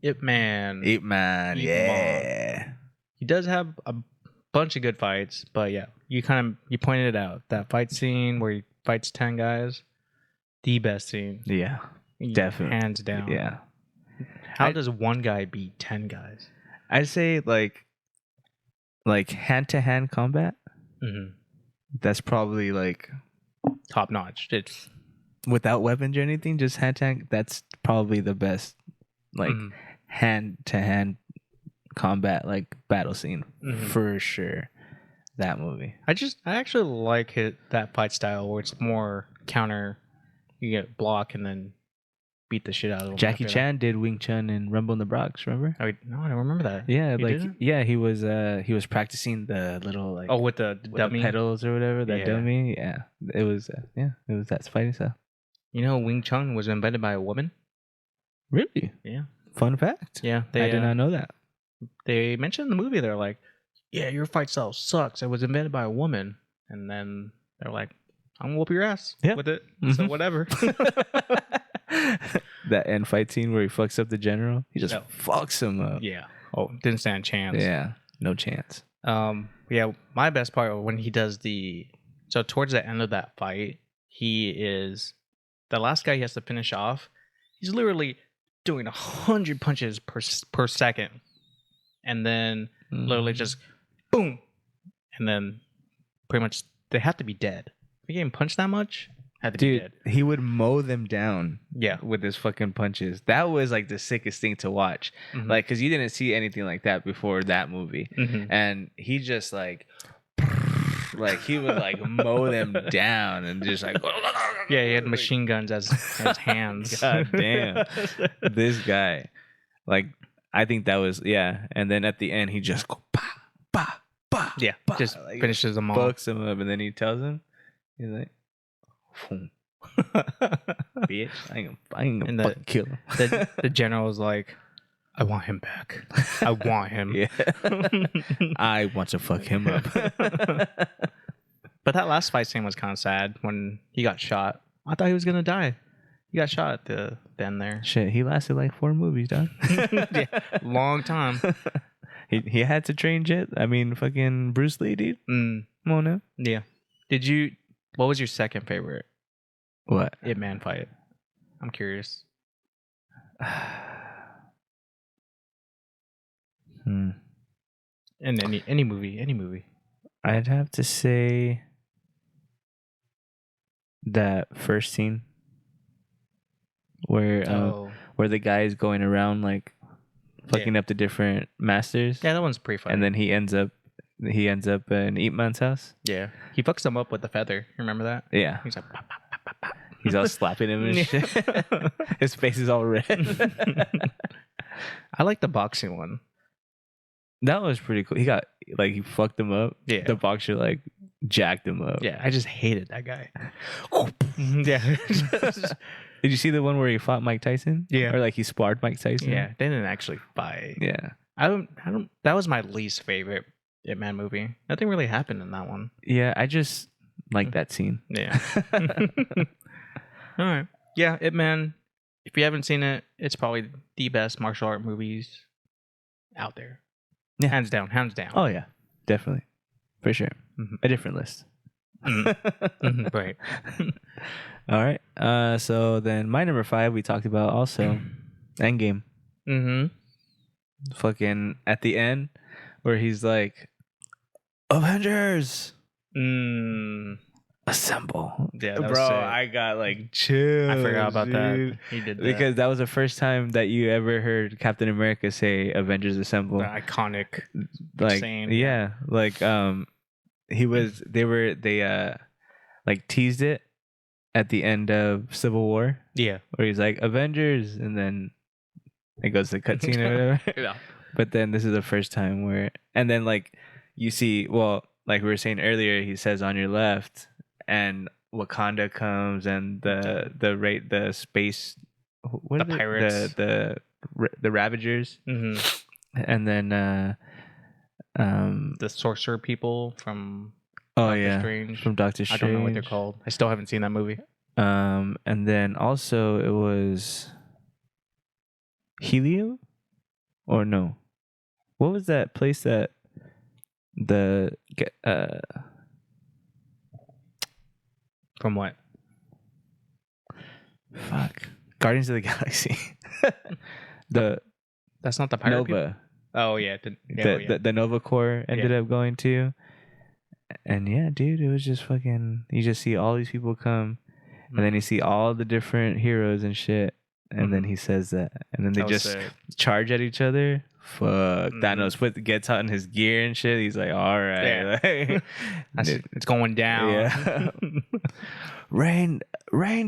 Ip Man. Ip Man, Ip yeah. He does have a bunch of good fights, but yeah, you pointed it out. That fight scene where he fights 10 guys, the best scene. Yeah, definitely. Hands down. Yeah. How does one guy beat 10 guys? I'd say like hand-to-hand combat. Mm-hmm. That's probably like Top notch. It's without weapons or anything, just hand-to-hand. That's probably the best, like Mhm. hand-to-hand combat, like battle scene Mhm. for sure. That movie. I actually like that fight style where it's more counter. You get block and then beat the shit out of them. Jackie after that. Chan did Wing Chun in Rumble in the Bronx. Remember? No, I don't remember that. Yeah, He like didn't? he was practicing the little like Oh, with the with dummy. the pedals or whatever, that Yeah. dummy. Yeah, it was that fighting style. You know, Wing Chun was invented by a woman. Really? Yeah. Fun fact. Yeah, I did not know that. They mentioned in the movie, they're like, yeah, your fight style sucks. It was invented by a woman. And then they're like, I'm gonna whoop your ass with it. So Mhm. whatever. That end fight scene where he fucks up the general. He just No. fucks him up. Yeah. Oh, didn't stand a chance. Yeah. No chance. Yeah, my best part when he does so towards the end of that fight, the last guy he has to finish off. He's literally doing 100 punches per second. And then literally just boom. And then pretty much they have to be dead. If you getting punched that much, had to be Dude, dead. he would mow them down Yeah. with his fucking punches. That was like the sickest thing to watch. Mhm. Like, because you didn't see anything like that before that movie. Mhm. And he just like he would like mow them down and just like Yeah, he had machine guns as hands. God damn. This guy, like, I think that was and then at the end he just go bah bah bah. Yeah, bah, just like, finishes them all. fucks him up, and then he tells him, he's like, "Boom. Bitch, I ain't And gonna fucking kill him." The general was like, I want him back. I want him. Yeah, I want to fuck him up. But that last fight scene was kind of sad when he got shot. I thought he was gonna die. He got shot at the end there. Shit, he lasted like 4 movies, dog. Yeah, long time. He had to train Jet. I mean, fucking Bruce Lee, dude. Mm, Come on now. yeah. What was your second favorite What? Ip Man fight? I'm curious. Hmm. In any movie. I'd have to say that first scene where the guy is going around like fucking up the different masters, Yeah, that one's pretty funny. and then he ends up in Ip Man's house. yeah, he fucks them up with the feather. You remember that? Yeah, He's like, pop, pop, pop, pop, pop. he's all slapping him and shit. His face is all red. I like the boxing one. That was pretty cool. He got like he fucked him up. Yeah. The boxer like jacked him up. Yeah, I just hated that guy. Yeah. Did you see the one where he fought Mike Tyson? Yeah. Or like he sparred Mike Tyson? Yeah, they didn't actually fight. Yeah. I don't. That was my least favorite Ip Man movie. Nothing really happened in that one. Yeah, like that scene. Yeah. All right. Yeah, Ip Man. If you haven't seen it, it's probably the best martial art movies out there. Yeah. Hands down. Hands down. Oh yeah, definitely, for sure. Mhm. A different list. Mhm, right. All right. So then my number 5 we talked about also Endgame. Mm-hmm. Fucking at the end where he's like, Avengers assemble. Yeah, that was Bro, sick. I got like chills. I forgot about dude. that. He did that. Because that was the first time that you ever heard Captain America say Avengers assemble. The iconic. Like saying, yeah, like they like teased it at the end of Civil War Yeah. where he's like Avengers and then it goes to the cutscene or whatever. Yeah. But then this is the first time where, and then like you see, well, like we were saying earlier, he says on your left, and Wakanda comes, and the space, what The is it? pirates. the Ravagers, Mm-hmm. and then The sorcerer people from oh Doctor yeah, Strange. from Doctor I Strange. don't know what they're called. I still haven't seen that movie. And then also it was Helium, or no, what was that place that the From what? fuck Guardians of the Galaxy, the That's not the pirate people? Nova, Oh yeah. the Nova Corps ended up going to, and yeah, dude, it was just fucking. You just see all these people come, and then you see all the different heroes and shit, and then he says that, and then they just charge at each other. Fuck, Thanos gets out in his gear and shit. He's like, all right, like, it's going down. yeah. rain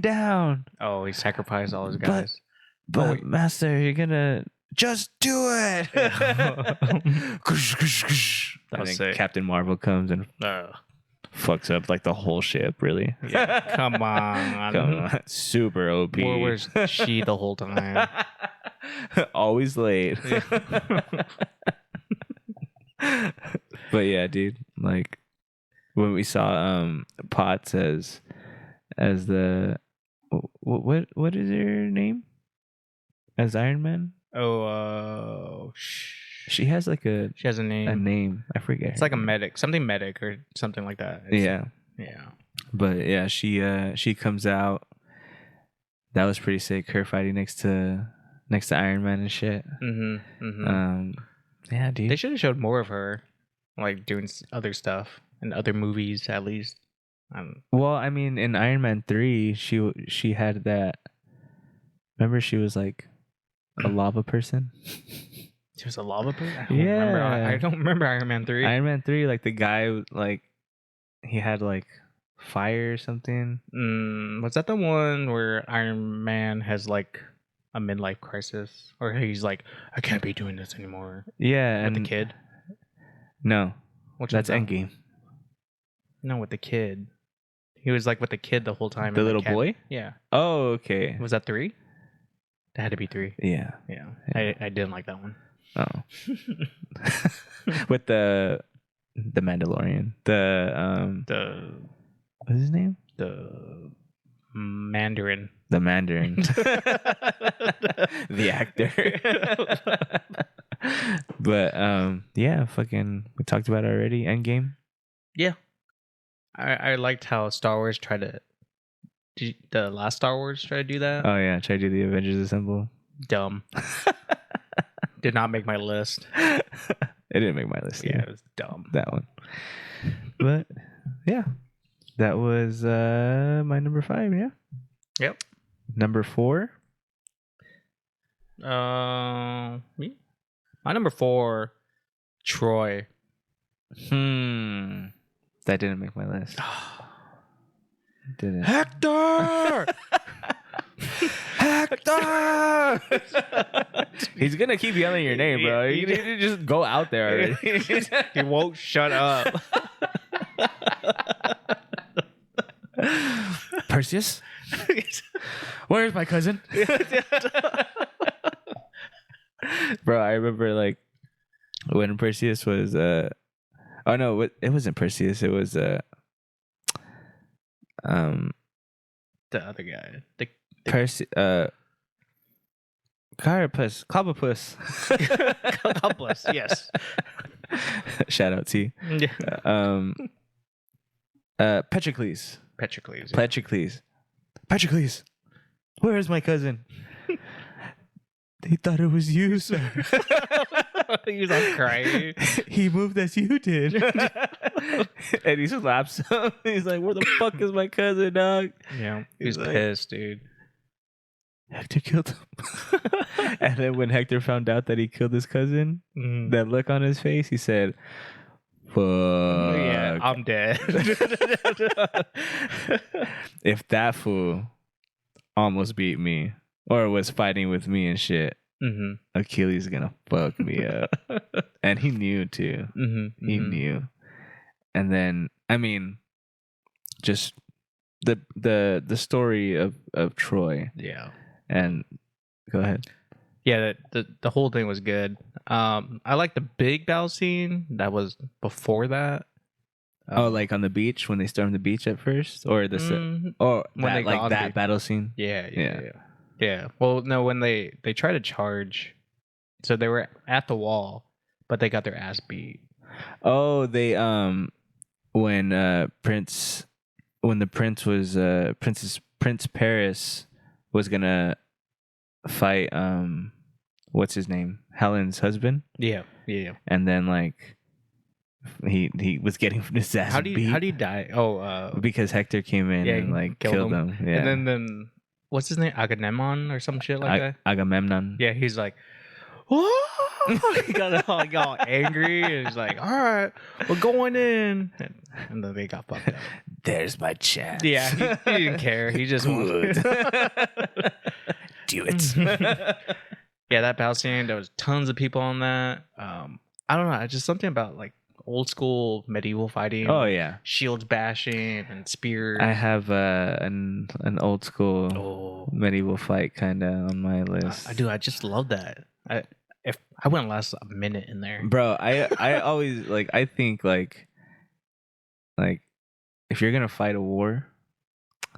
down. Oh, he sacrificed all his guys. But Master, you're gonna just do it. That And was then sick. Captain Marvel comes and fucks up like the whole ship. Really? Yeah, come on. Come on. Super OP. Where was she the whole time? Always late. But yeah, dude. Like when we saw Potts as the what is her name? As Iron Man? She has like she has a name. a name. I forget. It's her like a name. medic, something medic or something like that. Yeah. Yeah. But yeah, she comes out. That was pretty sick. Her fighting next to Iron Man and shit. Mm-hmm. Mm-hmm. Yeah, dude. They should have showed more of her, like doing other stuff in other movies at least. Well, I mean, in Iron Man 3, she had that. Remember, she was like a lava person. She was a lava person. Yeah. I don't remember Iron Man 3. Iron Man 3, like the guy, like he had like fire or something. Was that the one where Iron Man has like a midlife crisis, or he's like, I can't be doing this anymore? Yeah, With and the kid. No, Which that's one's that? Endgame. No, with the kid. He was like with the kid the whole time. The in little cabin. boy. Yeah. Oh, okay. Was that 3? That had to be 3. Yeah. Yeah. I didn't like that one. Oh. With the Mandalorian. The What's his name? the Mandarin. The Mandarin. The actor. But yeah, fucking we talked about it already. Endgame. Yeah. I liked how Star Wars tried to the last Star Wars tried to do that. Oh yeah, try to do the Avengers Assemble. Dumb. Did not make my list. It didn't make my list. Yeah, Yeah, it was dumb. that one. But yeah, that was my number 5. Yeah. Yep. Number 4. Me? My number 4, Troy. That didn't make my list. Didn't. Hector! Hector! He's gonna keep yelling your name, bro. You need to just go out there already. He won't shut up. Perseus? Where's my cousin? Bro, I remember like when Perseus was oh no, it wasn't Perseus, it was The other guy. The Percy, Carapace, Clobbopus. Cobblers, yes. Shout out to you. Yeah. Petrocles. Petrocles. Petrocles. Where is my cousin? He thought it was you, sir. He was all crying. He moved as you did. And he slaps him. He's like, where the fuck is my cousin, dog? Yeah. He He's was like- pissed, dude. Hector killed him. And then when Hector found out that he killed his cousin, that look on his face, he said, fuck. Yeah, I'm dead. If that fool almost beat me or was fighting with me and shit, Mm-hmm. Achilles is gonna fuck me up. And he knew too. Mm-hmm. He knew. And then, I mean, just the story of Troy. Yeah. And go ahead. Yeah, the whole thing was good. I like the big battle scene that was before that. Oh, like on the beach when they stormed the beach at first, or the Mm, or when that, they got like on that the- battle scene. yeah. Well, no, when they tried to charge, so they were at the wall, but they got their ass beat. Oh, they when the prince was Prince Paris was gonna fight what's his name, Helen's husband, Yeah. and then like he was getting his ass How beat do you die? Oh, because Hector came in Yeah, and like killed killed him. him. Yeah, and then what's his name? Agamemnon or some shit like that. Agamemnon. Yeah, he's like, "Whoa!" He got all angry, and he's like, "All right, we're going in," and then they got fucked up. There's my chance. Yeah, he didn't care. He just wanted. Do it. Yeah, that battle scene. There was tons of people on that. I don't know. It's just something about like old school medieval fighting. Oh yeah. Shields bashing and spears. I have an old school Oh, medieval fight kind of on my list. I do. I just love that. If I wouldn't last a minute in there. Bro, I always like I think like if you're gonna fight a war,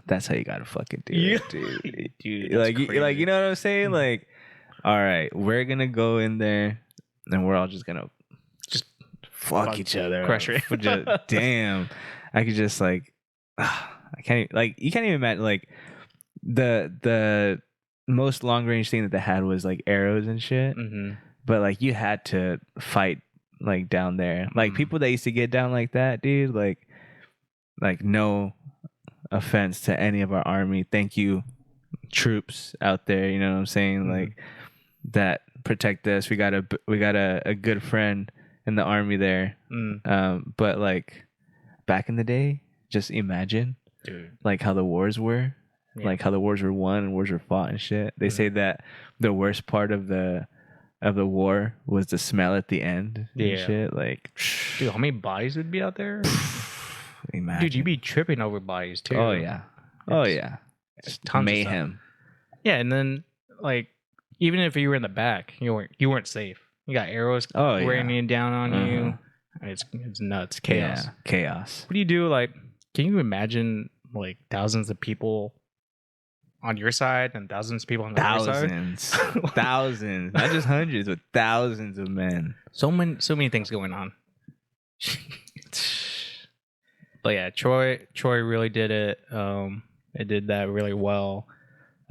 that's how you gotta fucking do Yeah. it, dude. Dude, like that's you, like you crazy. know what I'm saying? Like, all right, we're gonna go in there and we're all just gonna Just fuck each other, crush up. it. Damn, I could just like I can't like you can't even imagine like the most long range thing that they had was like arrows and shit. Mm-hmm. But like you had to fight like down there. Like Mhm. people that used to get down like that, dude, like no offense to any of our army. Thank you, troops out there, you know what I'm saying? Mhm. Like that protect us. We got a good friend in the army there. But like back in the day, just imagine Dude. like how the wars were. Yeah. Like how the wars were won and wars were fought and shit. They Mhm. say that the worst part of the war was the smell at the end. And Yeah. shit. Like, Dude, how many bodies would be out there? imagine. Dude, you'd be tripping over bodies too. Oh yeah. Oh It's- yeah. It's tons of stuff. Mayhem. Yeah, and then like even if you were in the back, you weren't safe. You got arrows Oh yeah. raining down on you. Uh-huh. It's nuts, chaos. Yeah. Chaos. What do you do? Like, can you imagine like thousands of people on your side and thousands of people on the other side? Thousands. Thousands. Not just hundreds, but thousands of men. So many things going on. But yeah, Troy really did it. It did that really well.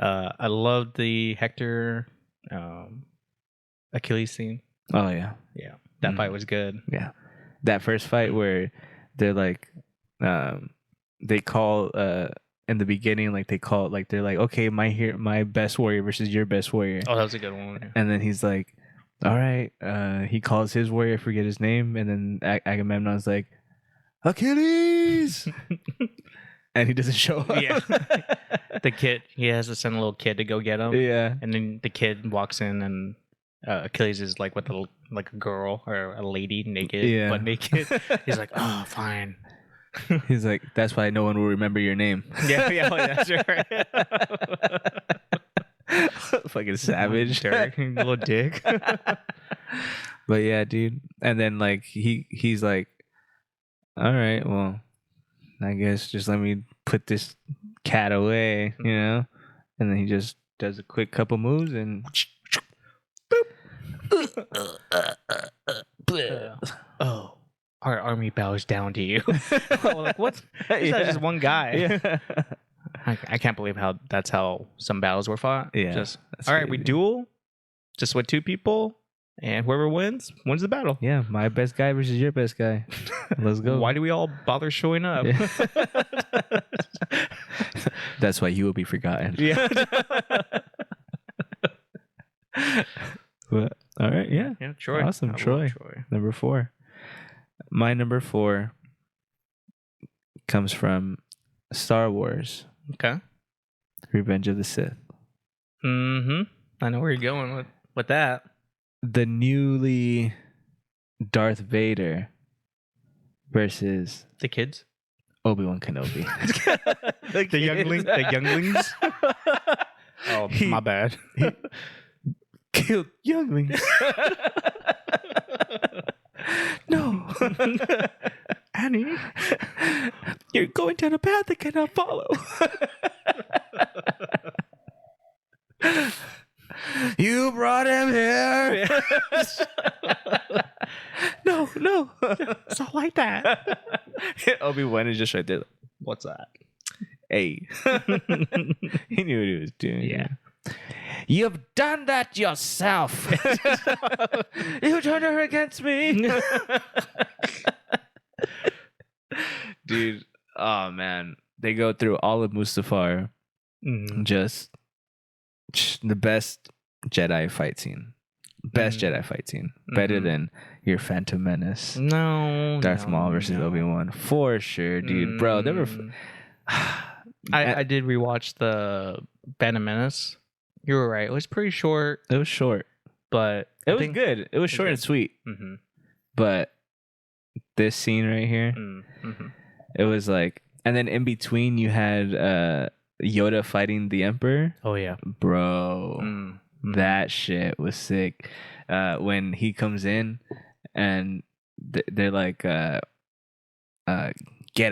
I loved the Hector Achilles scene. Oh yeah. Yeah, that Mhm. fight was good. Yeah. That first fight where they're like they call in the beginning like they call like they're like, okay, my best warrior versus your best warrior. Oh, that was a good one. And then he's like, all right, he calls his warrior, I forget his name, and then Agamemnon's like, Achilles. And he doesn't show up. Yeah. The kid, he has to send a little kid to go get him. Yeah. And then the kid walks in and Achilles is like with like a girl or a lady naked, Yeah. but naked. He's like, oh, fine. He's like, that's why no one will remember your name. Yeah, that's right. Fucking savage. Dirk, little dick. But yeah, dude. And then like he's like, all right, well, I guess just let me put this cat away, you know? And then he just does a quick couple moves and Oh, our army bows down to you. Like, what's is that just one guy? Yeah. I can't believe that's how some battles were fought. Yeah, Just that's all right, we crazy. duel, just with 2 people, and whoever wins the battle. Yeah, my best guy versus your best guy. Let's go. Why do we all bother showing up? Yeah. That's why you will be forgotten. Yeah. But, all right, yeah. Yeah, Troy. Awesome, I love Troy. Troy. Number 4. My number 4 comes from Star Wars, Okay. Revenge of the Sith. Mm-hmm. I know where you're going with that. The newly Darth Vader versus The kids. Obi-Wan Kenobi. The younglings. Oh, my bad. Killed younglings. No. Annie. You're going down a path I cannot follow. You brought him here. No. It's not like that. Obi-Wan is just right there. What's that? Hey. He knew what he was doing. Yeah. You've done that yourself. You turned her against me. Dude, oh man. They go through all of Mustafar. Mm. Just the best Jedi fight scene. Best Jedi fight scene. Better than your Phantom Menace. No. Darth Maul versus Obi-Wan. For sure, dude. Bro, they were... I did rewatch the Phantom Menace. You were right. It was pretty short, It was short. but It was good. It was short and sweet. Mm-hmm. But this scene right here, Mm-hmm. it was like... And then in between, you had Yoda fighting the Emperor. Oh yeah. Bro, Mm-hmm. that shit was sick. When he comes in and they're like, get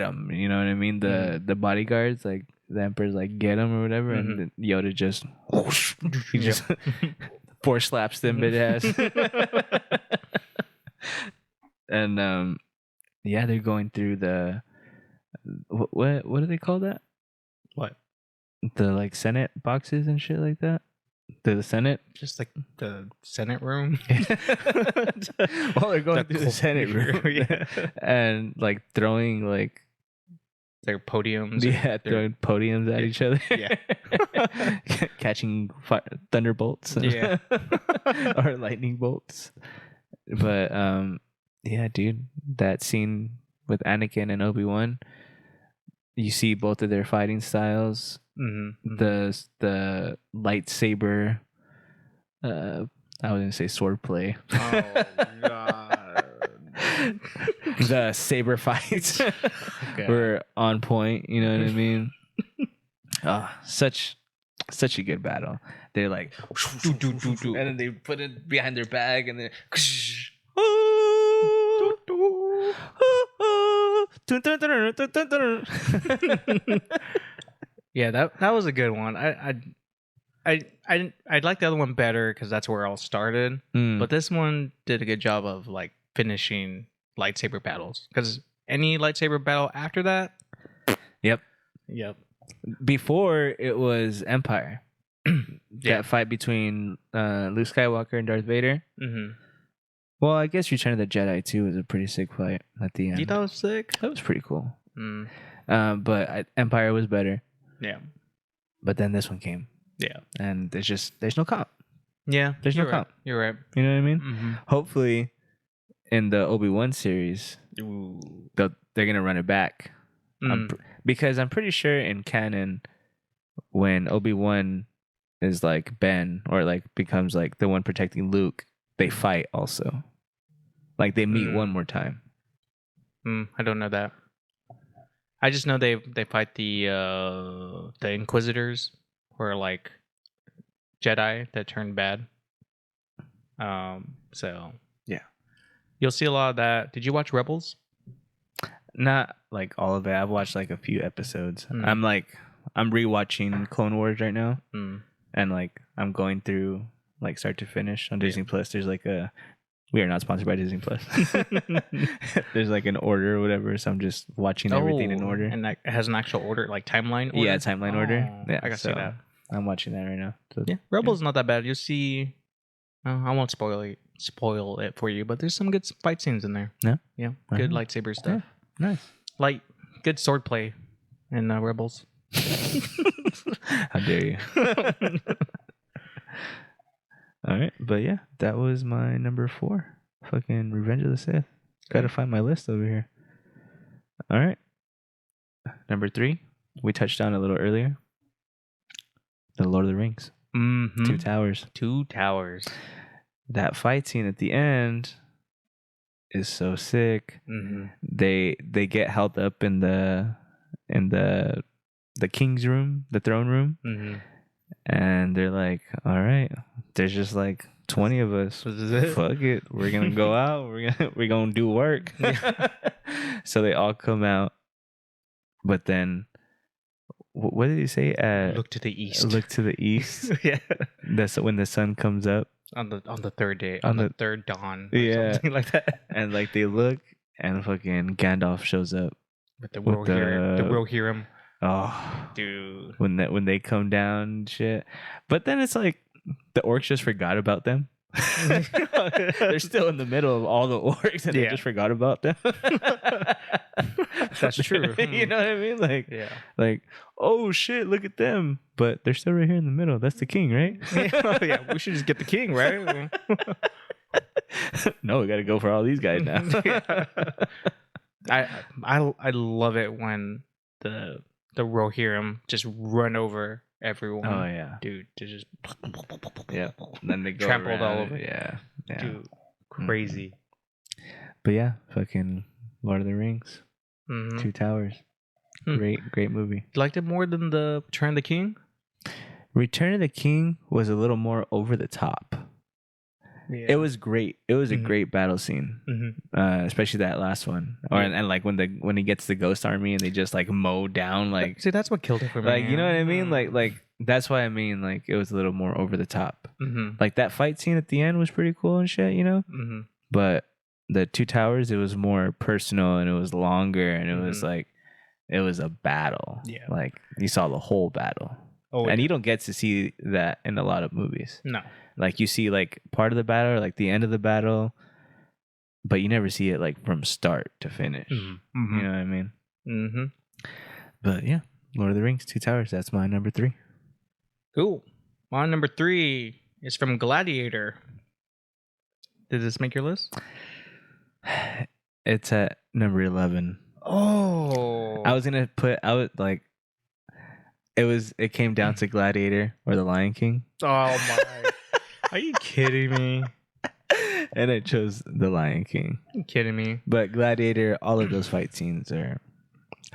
him. You know what I mean? The bodyguards, like the Emperor's like, get him or whatever. And then Yoda just, whoosh, he just force slaps them bit ass. And yeah, they're going through the what do they call that? What? The like Senate boxes and shit like that. The Senate. Just like the Senate room. Well, they're going through the cool- Senate room, Yeah. and like throwing like Their podiums. throwing podiums at each other. Yeah. Catching thunderbolts. Yeah. Or lightning bolts. But yeah, dude, that scene with Anakin and Obi-Wan, you see both of their fighting styles. Mm-hmm. The lightsaber, I was gonna say swordplay. Oh god. The saber fights Okay. were on point. You know what I mean? Such a good battle. They're like, and then they put it behind their bag, and then. Yeah, that was a good one. I like the other one better because that's where it all started. But this one did a good job of like finishing lightsaber battles. Because any lightsaber battle after that, Yep. Before it was Empire. Yeah. That fight between Luke Skywalker and Darth Vader. Mm-hmm. Well, I guess Return of the Jedi too was a pretty sick fight at the end. You thought it was sick? That was pretty cool. Mm. But Empire was better. Yeah. But then this one came, Yeah. and there's no comp. Yeah. There's no you're right. comp. You're right. You know what I mean? Mm-hmm. Hopefully, in the Obi-Wan series, Ooh. they're gonna run it back. Because I'm pretty sure in canon, when Obi-Wan is like Ben or like becomes like the one protecting Luke, they fight also. Like they meet one more time. I don't know that. I just know they fight the Inquisitors, or like Jedi that turned bad. So Yeah. you'll see a lot of that. Did you watch Rebels? Not like all of it. I've watched like a few episodes. Mm. I'm rewatching Clone Wars right now, Mm. and like I'm going through like start to finish on Disney Plus. There's like we are not sponsored by Disney Plus. There's like an order or whatever, so I'm just watching everything in order. And that has an actual order, like timeline order? Yeah, timeline order. Oh, Yeah, I gotta see so that. I'm watching that right now. So, Yeah, Rebels not that bad. You'll see. I won't spoil it for you, but there's some good fight scenes in there. Yeah? Yeah, good Uh-huh. lightsaber stuff. Nice. Like good swordplay in Rebels. How dare you? All right, but yeah, that was my number 4. Fucking Revenge of the Sith. Gotta find my list over here. All right, number 3. We touched on a little earlier. The Lord of the Rings. Mm-hmm. Two Towers. Two Towers. That fight scene at the end is so sick. Mm-hmm. They get held up in the king's room, the throne room, Mm-hmm. and they're like, "All right, there's just like 20 of us. This is it. Fuck it, we're gonna go out. We're gonna do work." So they all come out, but then what did he say? Look to the east. Look to the east. Yeah. That's when the sun comes up, On the third day. On On the the- third dawn. Or Yeah. Something like that. and like they look, and fucking Gandalf shows up. But the With world hear the- the world hear him. Oh, Dude. when they come down and shit. But then it's like the orcs just forgot about them. They're still in the middle of all the orcs, and they Yeah. just forgot about them. That's true. You know what I mean? Yeah. Like, oh shit, look at them. But they're still right here in the middle. That's the king, right? Yeah, we should just get the king, right? No, we got to go for all these guys now. I love it when the Rohirrim just run over everyone. Oh yeah, Dude, to just yeah. And then they go Trampled all around over. it. Yeah, yeah. dude, crazy. But yeah, fucking Lord of the Rings, Mhm. Two Towers, Hmm. great movie. You liked it more than the Return of the King? Return of the King was a little more over the top. Yeah. It was great. It was a Mhm. great battle scene, Mm-hmm. especially that last one. Or Yeah. and like when he gets the Ghost Army and they just like mow down like See, that's what killed it for me. like you know what I mean? Like that's why I mean like it was a little more over the top. Mm-hmm. Like that fight scene at the end was pretty cool and shit, you know. Mm-hmm. But the Two Towers, it was more personal and it was longer and it was Mhm. like it was a battle. Yeah. Like you saw the whole battle. Oh, And you don't get to see that in a lot of movies. no. Like you see like part of the battle, or like the end of the battle, but you never see it like from start to finish. Mm-hmm. You know what I mean? Mm-hmm. But yeah, Lord of the Rings, Two Towers. That's my number 3. Cool. My number 3 is from Gladiator. Did this make your list? It's at number 11. Oh, I was gonna put. I would like. It came down to Gladiator or The Lion King, Oh my! Are you kidding me? and I chose The Lion King. Are you kidding me? But Gladiator, all of those fight scenes are.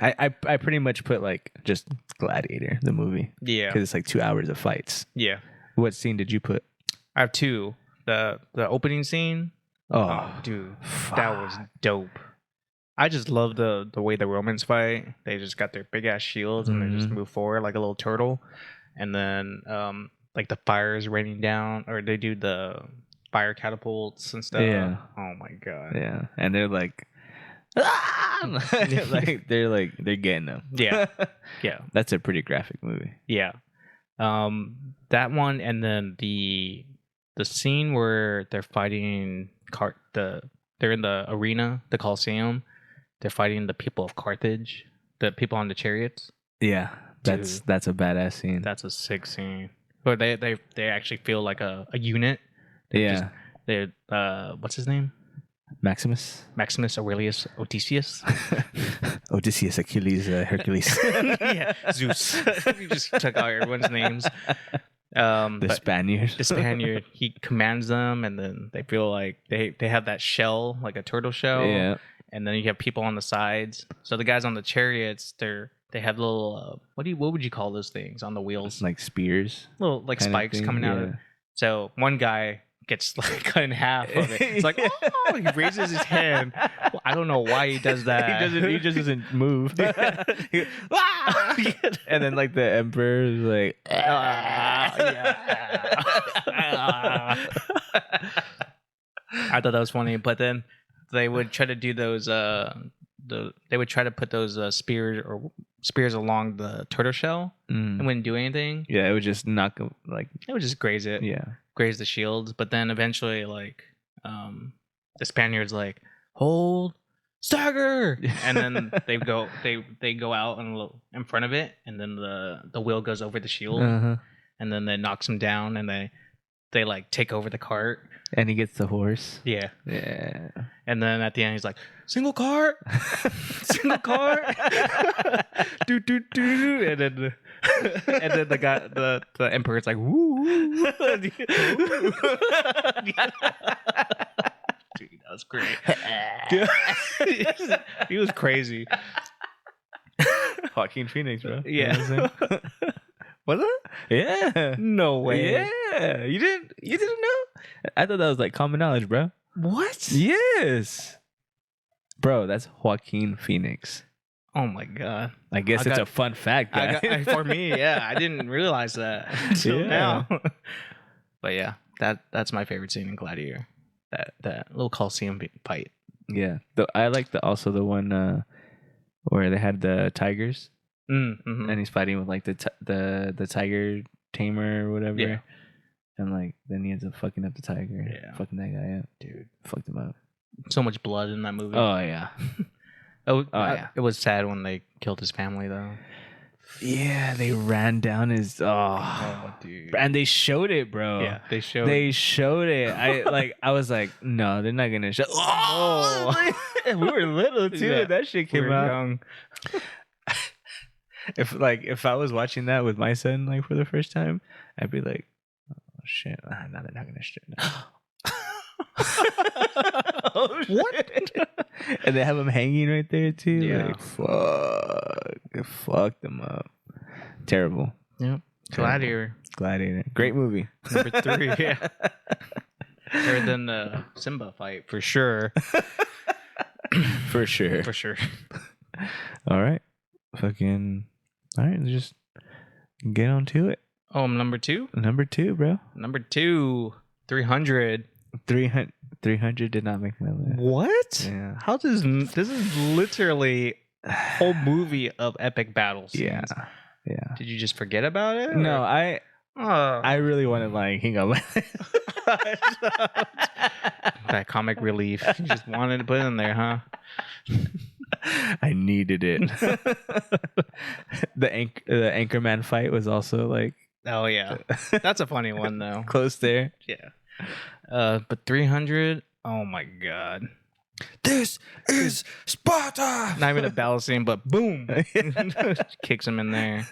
I pretty much put like just Gladiator the movie Yeah, because it's like 2 hours of fights. yeah. What scene did you put? I have 2. The opening scene. Oh, Oh, dude, that was dope. I just love the way the Romans fight. They just got their big ass shields and they just Mhm. move forward like a little turtle, and then like the fire is raining down, or they do the fire catapults and stuff. Yeah. Oh my god. yeah, and they're like, like they're getting them. Yeah. Yeah. That's a pretty graphic movie. Yeah. That one, and then the scene where they're fighting they're in the arena, the Colosseum. They're fighting the people of Carthage, the people on the chariots. Yeah, that's a badass scene. That's a sick scene. But they actually feel like a unit. Yeah, They're what's his name? Maximus, Maximus Aurelius Odysseus. Odysseus, Achilles, Hercules, Yeah, Zeus. You just took out everyone's names. the But Spaniard. the Spaniard, he commands them, and then they feel like they have that shell, like a turtle shell. Yeah, And then you have people on the sides. So the guys on the chariots, they have little what would you call those things on the wheels? like spears, Little like kind of spikes thing, coming out of yeah. it. So one guy gets like cut in half of it. It's like, oh, he raises his hand. Well, I don't know why he does that. He just doesn't move. He- Ah! and then like the emperor is like, I thought that was funny, but then they would try to do those. They would try to put those spears along the turtle shell and wouldn't do anything. yeah, it would just knock him like, It would just graze it, yeah. graze the shields. But then eventually, like, the Spaniards like hold stagger, and then they go out and in front of it, and then the wheel goes over the shield, Uh-huh. and then it knocks him down, and they like take over the cart. And he gets the horse. Yeah. Yeah. And then at the end, he's like, single cart, single cart, do do do, and then the guy, the emperor's like, woo, dude, that was great. He was crazy. Joaquin Phoenix, bro. Yeah. You know what I'm saying? Was it? Yeah. No way. Yeah. You didn't know? I thought that was like common knowledge, bro. What? Yes. Bro, that's Joaquin Phoenix. Oh my god. I guess I it's got- a fun fact, guy. For me, yeah, I didn't realize that until Yeah. now. But yeah, that's my favorite scene in Gladiator. That little Coliseum fight. Yeah. I like also the one where they had the tigers Mm-hmm. and he's fighting with like the tiger tamer or whatever. Yeah. And like then he ends up fucking up the tiger. Yeah. Fucking that guy up. Dude. Fucked him up. So much blood in that movie. Oh yeah. Yeah. It was sad when they killed his family though. Yeah, they ran down his Dude. and they showed it, bro. Yeah, they showed. They showed it. I was like, no, they're not gonna show. Oh, we were little too. Yeah. That shit we came were out. young. If I was watching that with my son like for the first time, I'd be like, oh shit, no, they're not gonna show. Oh, What? And they have him hanging right there too. Yeah. Like, fuck them up. Terrible. Yep. Gladiator Gladiator. Great movie. number 3. Yeah. Better than the Simba fight for sure. For sure. For sure. All right. Fucking. All right. Let's just get on to it. Oh, number 2. Number 2, bro. Number 2, 300. 300 did not make my list. What? Yeah. How does this is literally a whole movie of epic battle scenes. Yeah. Yeah. Did you just forget about it? No, or- I really want to like hang up. that comic relief. You just wanted to put in there, huh? I needed it. The Anchorman fight was also like Oh yeah, that's a funny one though. close there. Yeah. But 300. Oh my god. This is Sparta. Not even a battle scene, but boom, kicks him in there.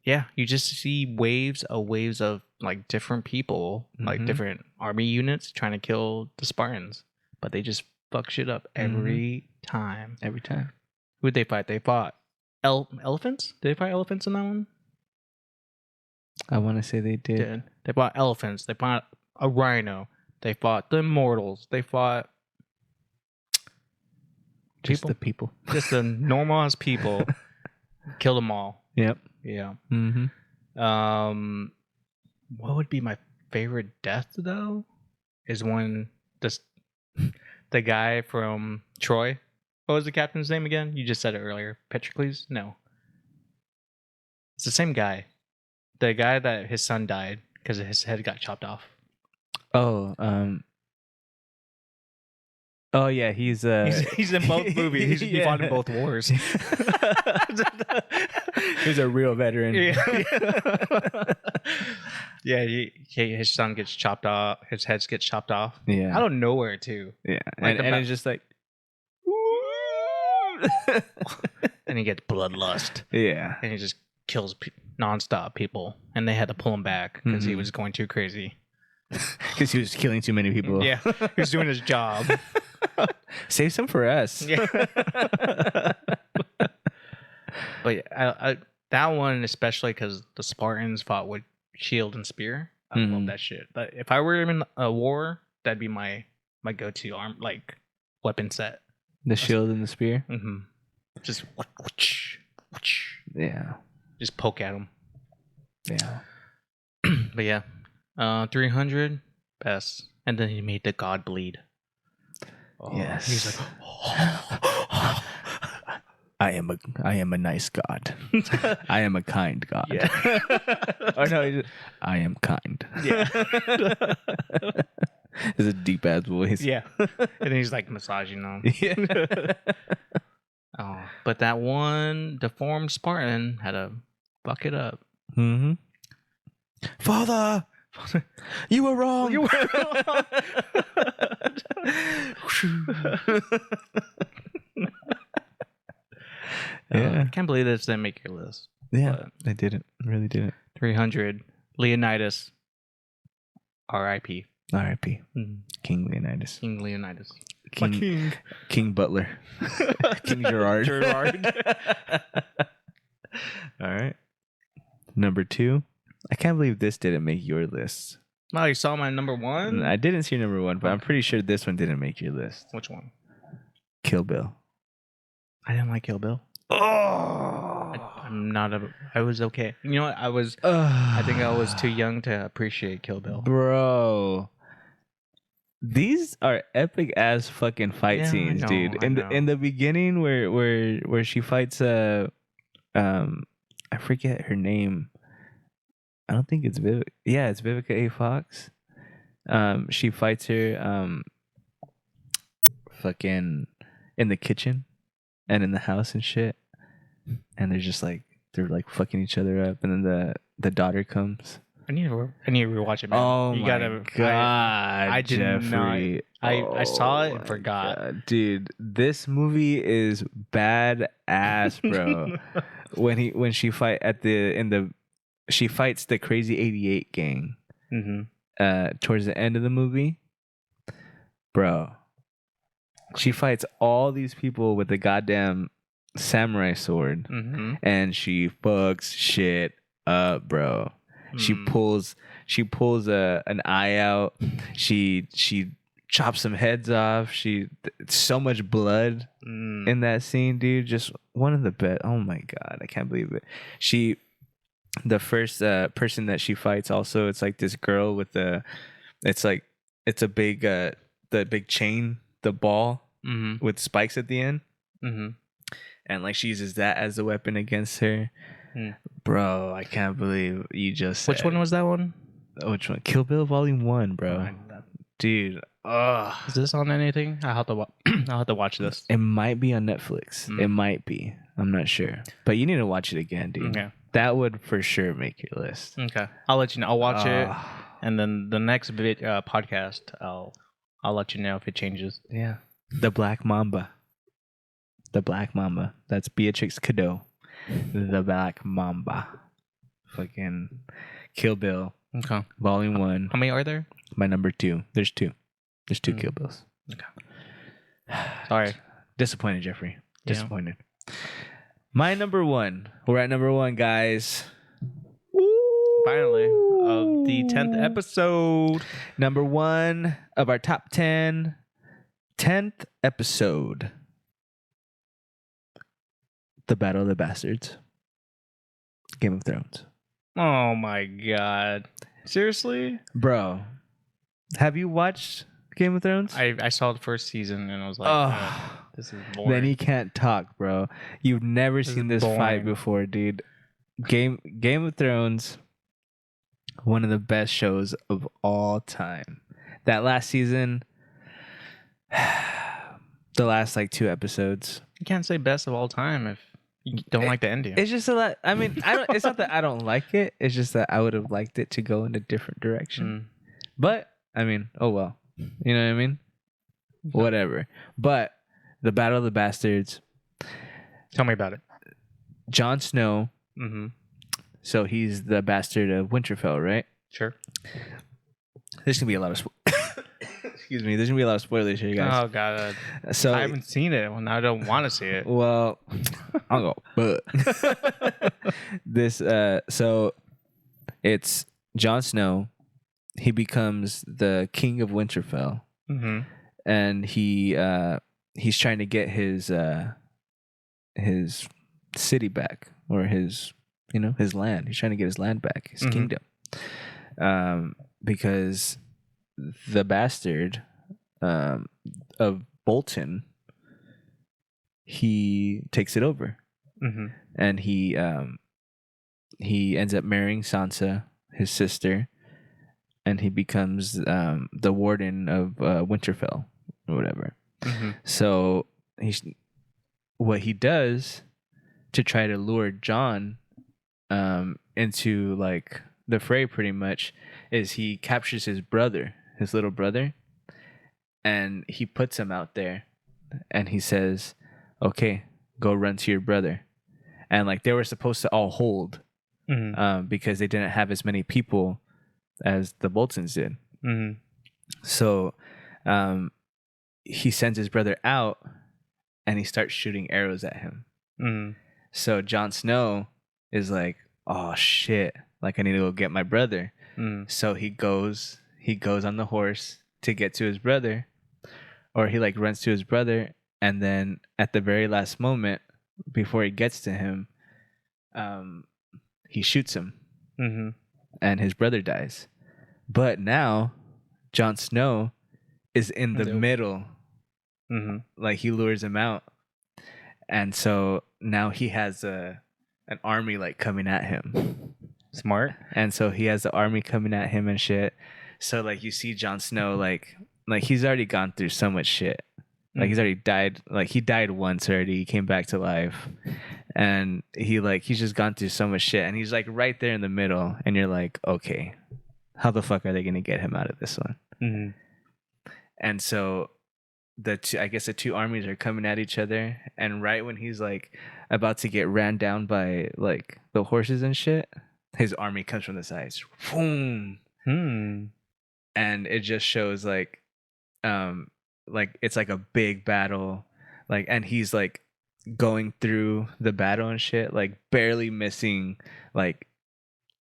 Yeah, you just see waves of like different people, like Mhm. different army units trying to kill the Spartans, but they just fuck shit up every time. Every time. Who'd they fight? They fought elephants. Did they fight elephants in that one? I want to say they did. Did. They fought elephants. They fought a rhino. They fought the immortals. They fought Just people. the people. just the normal ass people. Killed them all. Yep. Yeah. Mm-hmm. What would be my favorite death though? Is when the guy from Troy. What was the captain's name again? You just said it earlier. Patroclus? No. It's the same guy. The guy that his son died because his head got chopped off. Oh, oh yeah, he's He's in both movies. He fought in both wars. He's a real veteran. Yeah, his son gets chopped off. His head gets chopped off. Yeah. I don't know where to. Yeah. Like And the it's just like And he gets bloodlust. yeah. And he just kills nonstop people. And they had to pull him back because he Mhm. was going too crazy. Because he was killing too many people. Yeah, he was doing his job. Save some for us. Yeah. But I that one especially because the Spartans fought with shield and spear, I love Mhm. that shit. But if I were in a war, that'd be my go-to arm like weapon set. The shield and the spear. Mm-hmm. Just Yeah. just poke at them. Yeah. But yeah, 300 best, and then he made the god bleed. Oh, Yes. he's like, I am a nice god. I am a kind god. yeah, Or no, I am kind. yeah, It's a deep ass voice. yeah. And then he's like massaging them. Yeah. Oh, but that one deformed Spartan had to fuck it up. Mm-hmm. Father, you were wrong. You Yeah. I can't believe this didn't make your list. Yeah, I didn't. Really didn't. 300 Leonidas, R.I.P. R.I.P. Mhm. King Leonidas. King Leonidas. King Butler. King Gerard. Gerard. All right. Number 2. I can't believe this didn't make your list. Oh, you saw my number one? I didn't see number 1, but I'm pretty sure this one didn't make your list. Which one? Kill Bill. I didn't like Kill Bill. Oh. I'm not a. I was okay. You know what? I think I was too young to appreciate Kill Bill. Bro. These are epic ass fucking fight Yeah, I scenes, know, dude. I In the beginning where she fights I forget her name. I don't think it's Vivica. Yeah, it's Vivica A. Fox. She fights her fucking in the kitchen and in the house and shit. And they're like fucking each other up, and then the daughter comes. I need to rewatch it, man. Oh you my gotta, god! I did not- Jeffrey. I saw it and my forgot. God. Dude. This movie is badass, bro. when she fight she fights the Crazy 88 gang. Mm-hmm. Towards the end of the movie, bro. She fights all these people with the goddamn samurai sword, Mm-hmm. and she fucks shit up, bro. She pulls an eye out. She chops some heads off. So much blood in that scene, dude. Just one of the best. Oh my god, I can't believe it. The first person that she fights, also, it's like this girl with it's a big the big chain, the ball Mm-hmm. with spikes at the end, Mm-hmm. and like she uses that as a weapon against her. Bro, I can't believe you just said. Which one was that one? Which one? Kill Bill Volume 1, bro. Dude, Is this on anything? I'll have to I'll have to watch this. it might be on Netflix. It might be. I'm not sure. But you need to watch it again, dude. Okay. That would for sure make your list. Okay. I'll let you know. I'll watch it, and then the next podcast, I'll let you know if it changes. Yeah. The Black Mamba. The Black Mamba. That's Beatrix Kiddo. The Black Mamba. Fucking Kill Bill. Okay. Volume 1. How many are there? My number 2. There's 2. There's 2 Kill Bills. Okay. Sorry. Disappointed, Jeffrey. Yeah. Disappointed. My number 1. We're at number 1, guys. Finally, of the 10th episode. Number 1 of our top 10. 10th episode. The Battle of the Bastards. Game of Thrones. Oh my god. Seriously? Bro, have you watched Game of Thrones? I saw the first season and I was like, Oh. this is boring. Then you can't talk, bro. You've never This seen is this fight boring. before, dude. Game of Thrones, one of the best shows of all time. That last season, the last like 2 episodes. You can't say best of all time if you don't like the ending. It's just a lot. I mean, I don't. It's not that I don't like it. It's just that I would have liked it to go in a different direction. But I mean, oh well. You know what I mean? Whatever. But the Battle of the Bastards. Tell me about it. Jon Snow. Mm-hmm. So he's the bastard of Winterfell, right? Sure. There's gonna be a lot of. Excuse me. There's gonna be a lot of spoilers here, guys. Oh god. So I haven't seen it. Well, now I don't want to see it. well, I'll go. But this. So it's Jon Snow. he becomes the king of Winterfell, Mm-hmm. and he's trying to get his city back, or his his land. He's trying to get his land back, his Mhm. kingdom, because the bastard of Bolton, he takes it over, Mm-hmm. and he ends up marrying Sansa, his sister, and he becomes the warden of Winterfell or whatever. Mm-hmm. So what he does to try to lure John into like the fray, pretty much, is he captures his little brother, and he puts him out there, and he says, "Okay, go run to your brother." And like they were supposed to all hold, Mm-hmm. because they didn't have as many people as the Boltons did. Mm-hmm. So he sends his brother out, and he starts shooting arrows at him. Mm-hmm. So Jon Snow is like, "Oh shit, like I need to go get my brother." Mm-hmm. So he goes on the horse to get to his brother, or he like runs to his brother, and then at the very last moment before he gets to him, he shoots him, Mm-hmm. and his brother dies. But now Jon Snow is in the Dope. middle, Mm-hmm. like he lures him out, and so now he has an army like coming at him. Smart. And so he has the army coming at him and shit. So like you see Jon Snow like he's already gone through so much shit. Like he's already died. Like he died once already. He came back to life, and he's just gone through so much shit. And he's like right there in the middle. And you're like, okay, how the fuck are they gonna get him out of this one? Mm-hmm. And so the two armies are coming at each other. And right when he's like about to get ran down by like the horses and shit, his army comes from the sides. Boom. Hmm. And it just shows like it's like a big battle, like, and he's like going through the battle and shit, like barely missing like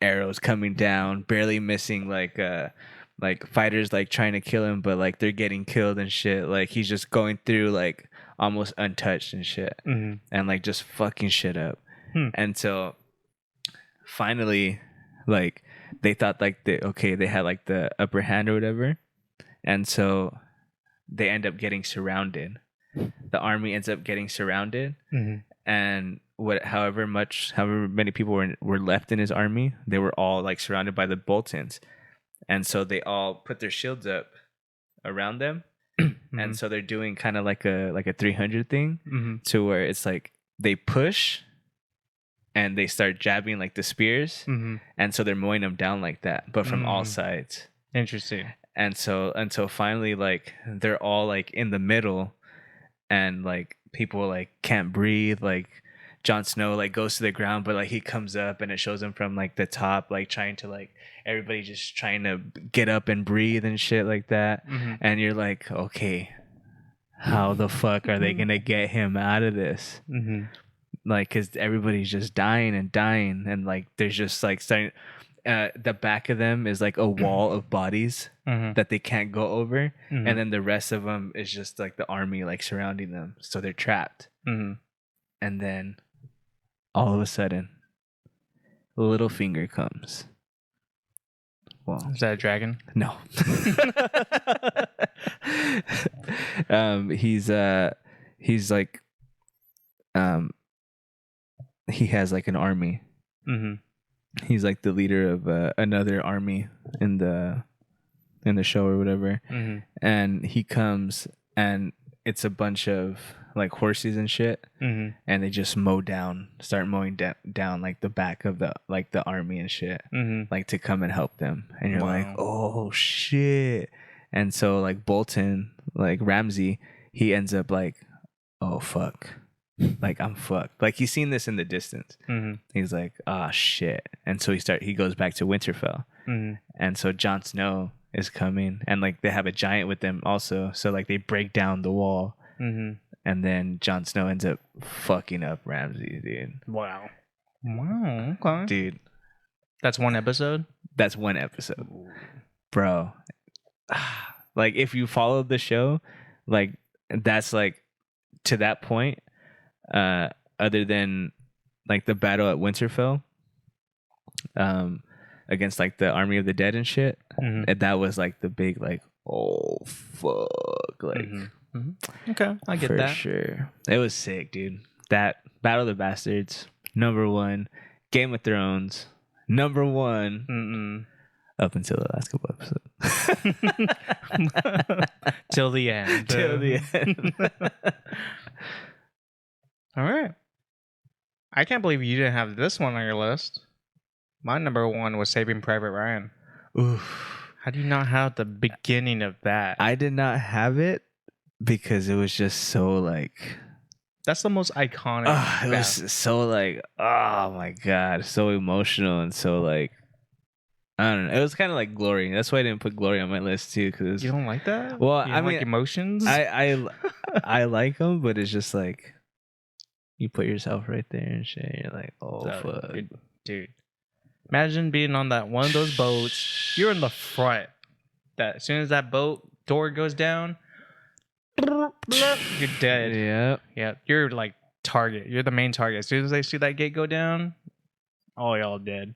arrows coming down, barely missing like fighters like trying to kill him, but like they're getting killed and shit. Like he's just going through like almost untouched and shit, Mm-hmm. and like just fucking shit up. Hmm. Until finally, like they thought like they had like the upper hand or whatever, and so they end up getting surrounded. The army ends up getting surrounded, Mm-hmm. and however many people were left in his army, they were all like surrounded by the Boltons, and so they all put their shields up around them, and so they're doing kind of like a 300 thing, Mm-hmm. to where it's like they push and they start jabbing like the spears, Mm-hmm. and so they're mowing them down like that, but from all Mm. sides. Interesting. And so until finally like they're all like in the middle, and like people like can't breathe, like Jon Snow like goes to the ground, but like he comes up and it shows him from like the top, like trying to like everybody just trying to get up and breathe and shit like that. Mm-hmm. And you're like, okay, how the fuck are they gonna get him out of this? Mm-hmm. Like, because everybody's just dying, and like there's just like starting the back of them is like a wall of bodies Mm-hmm. that they can't go over, Mhm. and then the rest of them is just like the army like surrounding them, so they're trapped. Mm-hmm. And then all of a sudden Littlefinger comes. Well, Is that a dragon? no. He's like he has like an army. Mm-hmm. He's like the leader of another army in the show or whatever. Mm-hmm. And he comes, and it's a bunch of like horses and shit, Mm-hmm. and they just start mowing down like the back of the army and shit, Mm-hmm. like to come and help them. And you're like, Wow. oh shit. And so like Bolton, like Ramsay, he ends up like, oh fuck, like I'm fucked. Like he's seen this in the distance. Mm-hmm. He's like, ah shit. And so he goes back to Winterfell. Mm-hmm. And so Jon Snow is coming, and like they have a giant with them also, so like they break down the wall, Mm-hmm. and then Jon Snow ends up fucking up Ramsay, dude. Wow. Okay. Dude, That's one episode. that's one episode. bro, like if you followed the show, like that's like to that point, other than like the battle at Winterfell, against like the Army of the Dead and shit, and that was like the big like, oh fuck, like Okay, I get for that. sure. It was sick, dude. That Battle of the Bastards, number one. Game of Thrones, number one. Up until the last couple episodes. Till the end. Till the end. All right. I can't believe you didn't have this one on your list. My number one was Saving Private Ryan. Oof. How do you not have the beginning of that? I did not have it because it was just so like, That's the most iconic. it was so like, oh my god, so emotional and so like, I don't know. It was kind of like Glory. That's why I didn't put Glory on my list too. Because You don't like that? Well, You I don't mean, like emotions. I like them, but it's just like you put yourself right there and shit. You're like, oh fuck, dude. Imagine being on that one of those boats. You're in the front. That as soon as that boat door goes down, you're dead. Yeah. Yeah, you're like target. You're the main target. As soon as they see that gate go down, all y'all dead.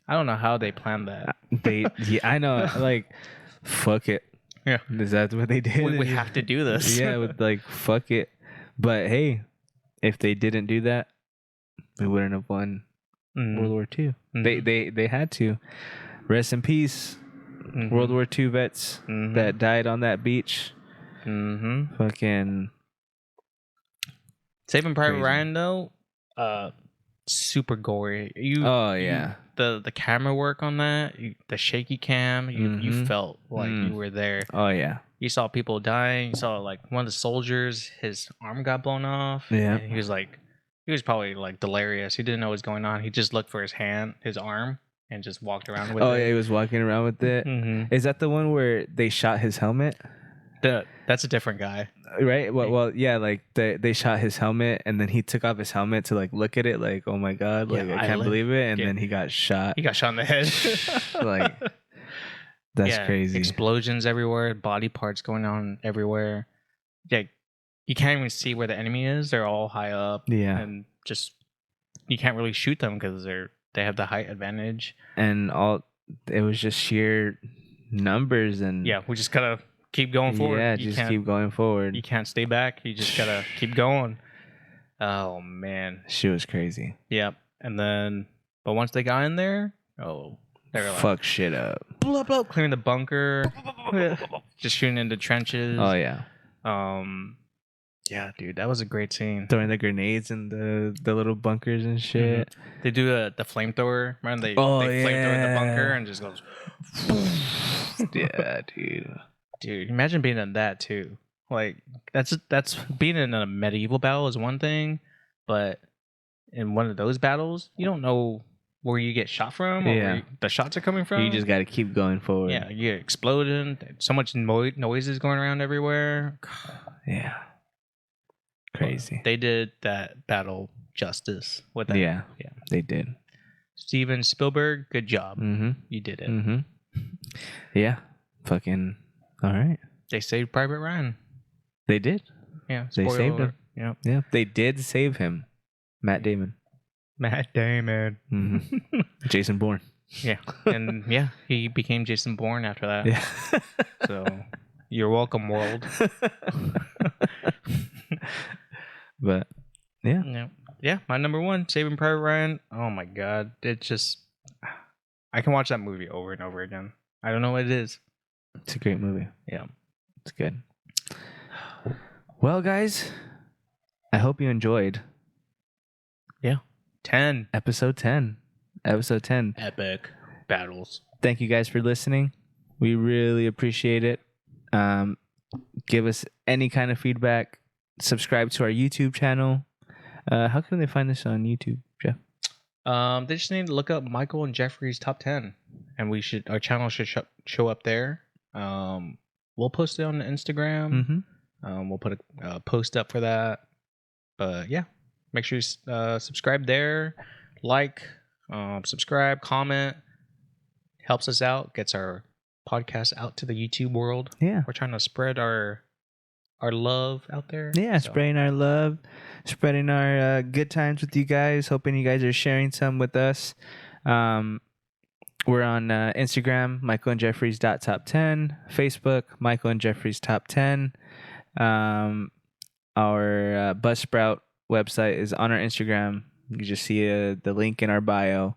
I don't know how they planned that. Yeah, I know. Like, fuck it. Yeah. Is that what they did? We have to do this. Yeah, with like fuck it. But hey, if they didn't do that, we wouldn't have won World War II. They had to. Rest in peace, World War II vets that died on that beach. Fucking Saving Private Crazy. Ryan though, super gory. Oh yeah. The camera work on that, the shaky cam, you felt like you were there. Oh yeah. You saw people dying. You saw like one of the soldiers, his arm got blown off. Yeah. And he was probably like delirious. He didn't know what was going on. He just looked for his arm, and just walked around with it. Oh yeah, he was walking around with it. Is that the one where they shot his helmet? That's a different guy. Right. Well, yeah. Like they shot his helmet, and then he took off his helmet to like look at it, like, oh my god, like I can't believe it, and then he got shot. He got shot in the head. Like, that's crazy. Explosions everywhere, body parts going on everywhere. Yeah, you can't even see where the enemy is. They're all high up. Yeah. And just you can't really shoot them because they have the height advantage. And it was just sheer numbers and yeah, we just gotta keep going forward. Yeah, just keep going forward. You can't stay back. You just gotta keep going. Oh man, she was crazy. Yep. And then, but once they got in there, they were like, fuck shit up. Blah, blah, clearing the bunker, just shooting into trenches. Oh yeah. Yeah, dude, that was a great scene. Throwing the grenades in the little bunkers and shit. They do the flamethrower. Remember they flamethrower in the bunker and just goes. Yeah, dude. Dude, imagine being in that too. Like that's being in a medieval battle is one thing, but in one of those battles, you don't know where you get shot from or where the shots are coming from. You just got to keep going forward. Yeah, you get exploding. So much noises going around everywhere. Yeah. Crazy. They did that battle justice with that. Yeah, they did. Steven Spielberg, good job. You did it. Yeah. Fucking all right. They saved Private Ryan. They did. Yeah. They saved him. Yeah. Yeah. They did save him. Matt Damon. Jason Bourne. Yeah. And yeah, he became Jason Bourne after that. Yeah. So you're welcome, world. But yeah. Yeah. My number one, Saving Private Ryan. Oh my God. It just, I can watch that movie over and over again. I don't know what it is. It's a great movie. Yeah. It's good. Well, guys, I hope you enjoyed. Yeah. 10. Episode 10. Epic battles. Thank you guys for listening. We really appreciate it. Give us any kind of feedback. Subscribe to our YouTube channel. How can they find this on YouTube, Jeff? They just need to look up Michael and Jeffrey's top 10, and our channel should show up there. We'll post it on Instagram. We'll put a post up for that. But yeah, make sure you subscribe there, like, subscribe, comment. Helps us out, gets our podcast out to the YouTube world. Yeah. We're trying to spread our love out there. Yeah, So, spreading our love, spreading our good times with you guys. Hoping you guys are sharing some with us. We're on Instagram, michaelandjeffries.top10, Facebook, Michael and Jeffries Top 10. Our Buzzsprout website is on our Instagram. You just see the link in our bio.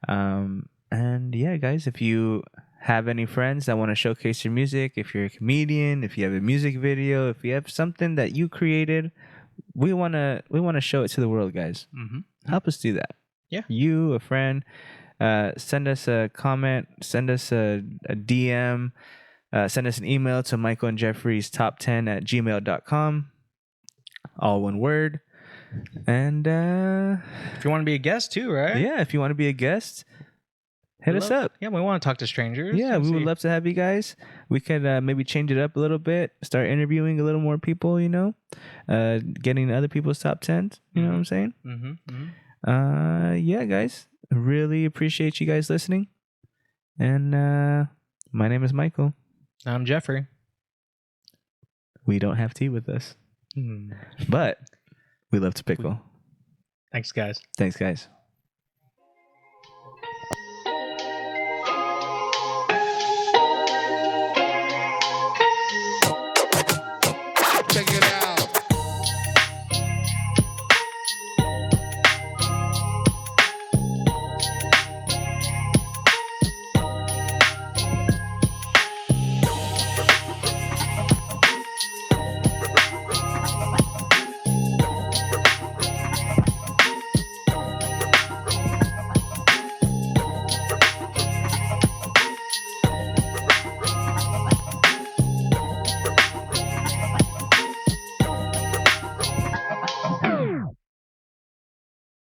And yeah, guys, if you have any friends that want to showcase your music, if you're a comedian, if you have a music video, if you have something that you created, we want to show it to the world, guys. mhm. Help us do that. Yeah. You, a friend, send us a comment, send us a DM, send us an email to michaelandjeffriestop10@gmail.com. All one word. And If you want to be a guest too, right? yeah, if you want to be a guest, hit us up. Yeah, we want to talk to strangers. Yeah, and we would see- love to have you guys. We could maybe change it up a little bit, start interviewing a little more people, getting other people's top 10s. You know what I'm saying? Mhm, mhm. Yeah, guys, really appreciate you guys listening. And my name is Michael. I'm Jeffrey. We don't have tea with us, Hmm. but we love to pickle. Thanks, guys. Thanks, guys.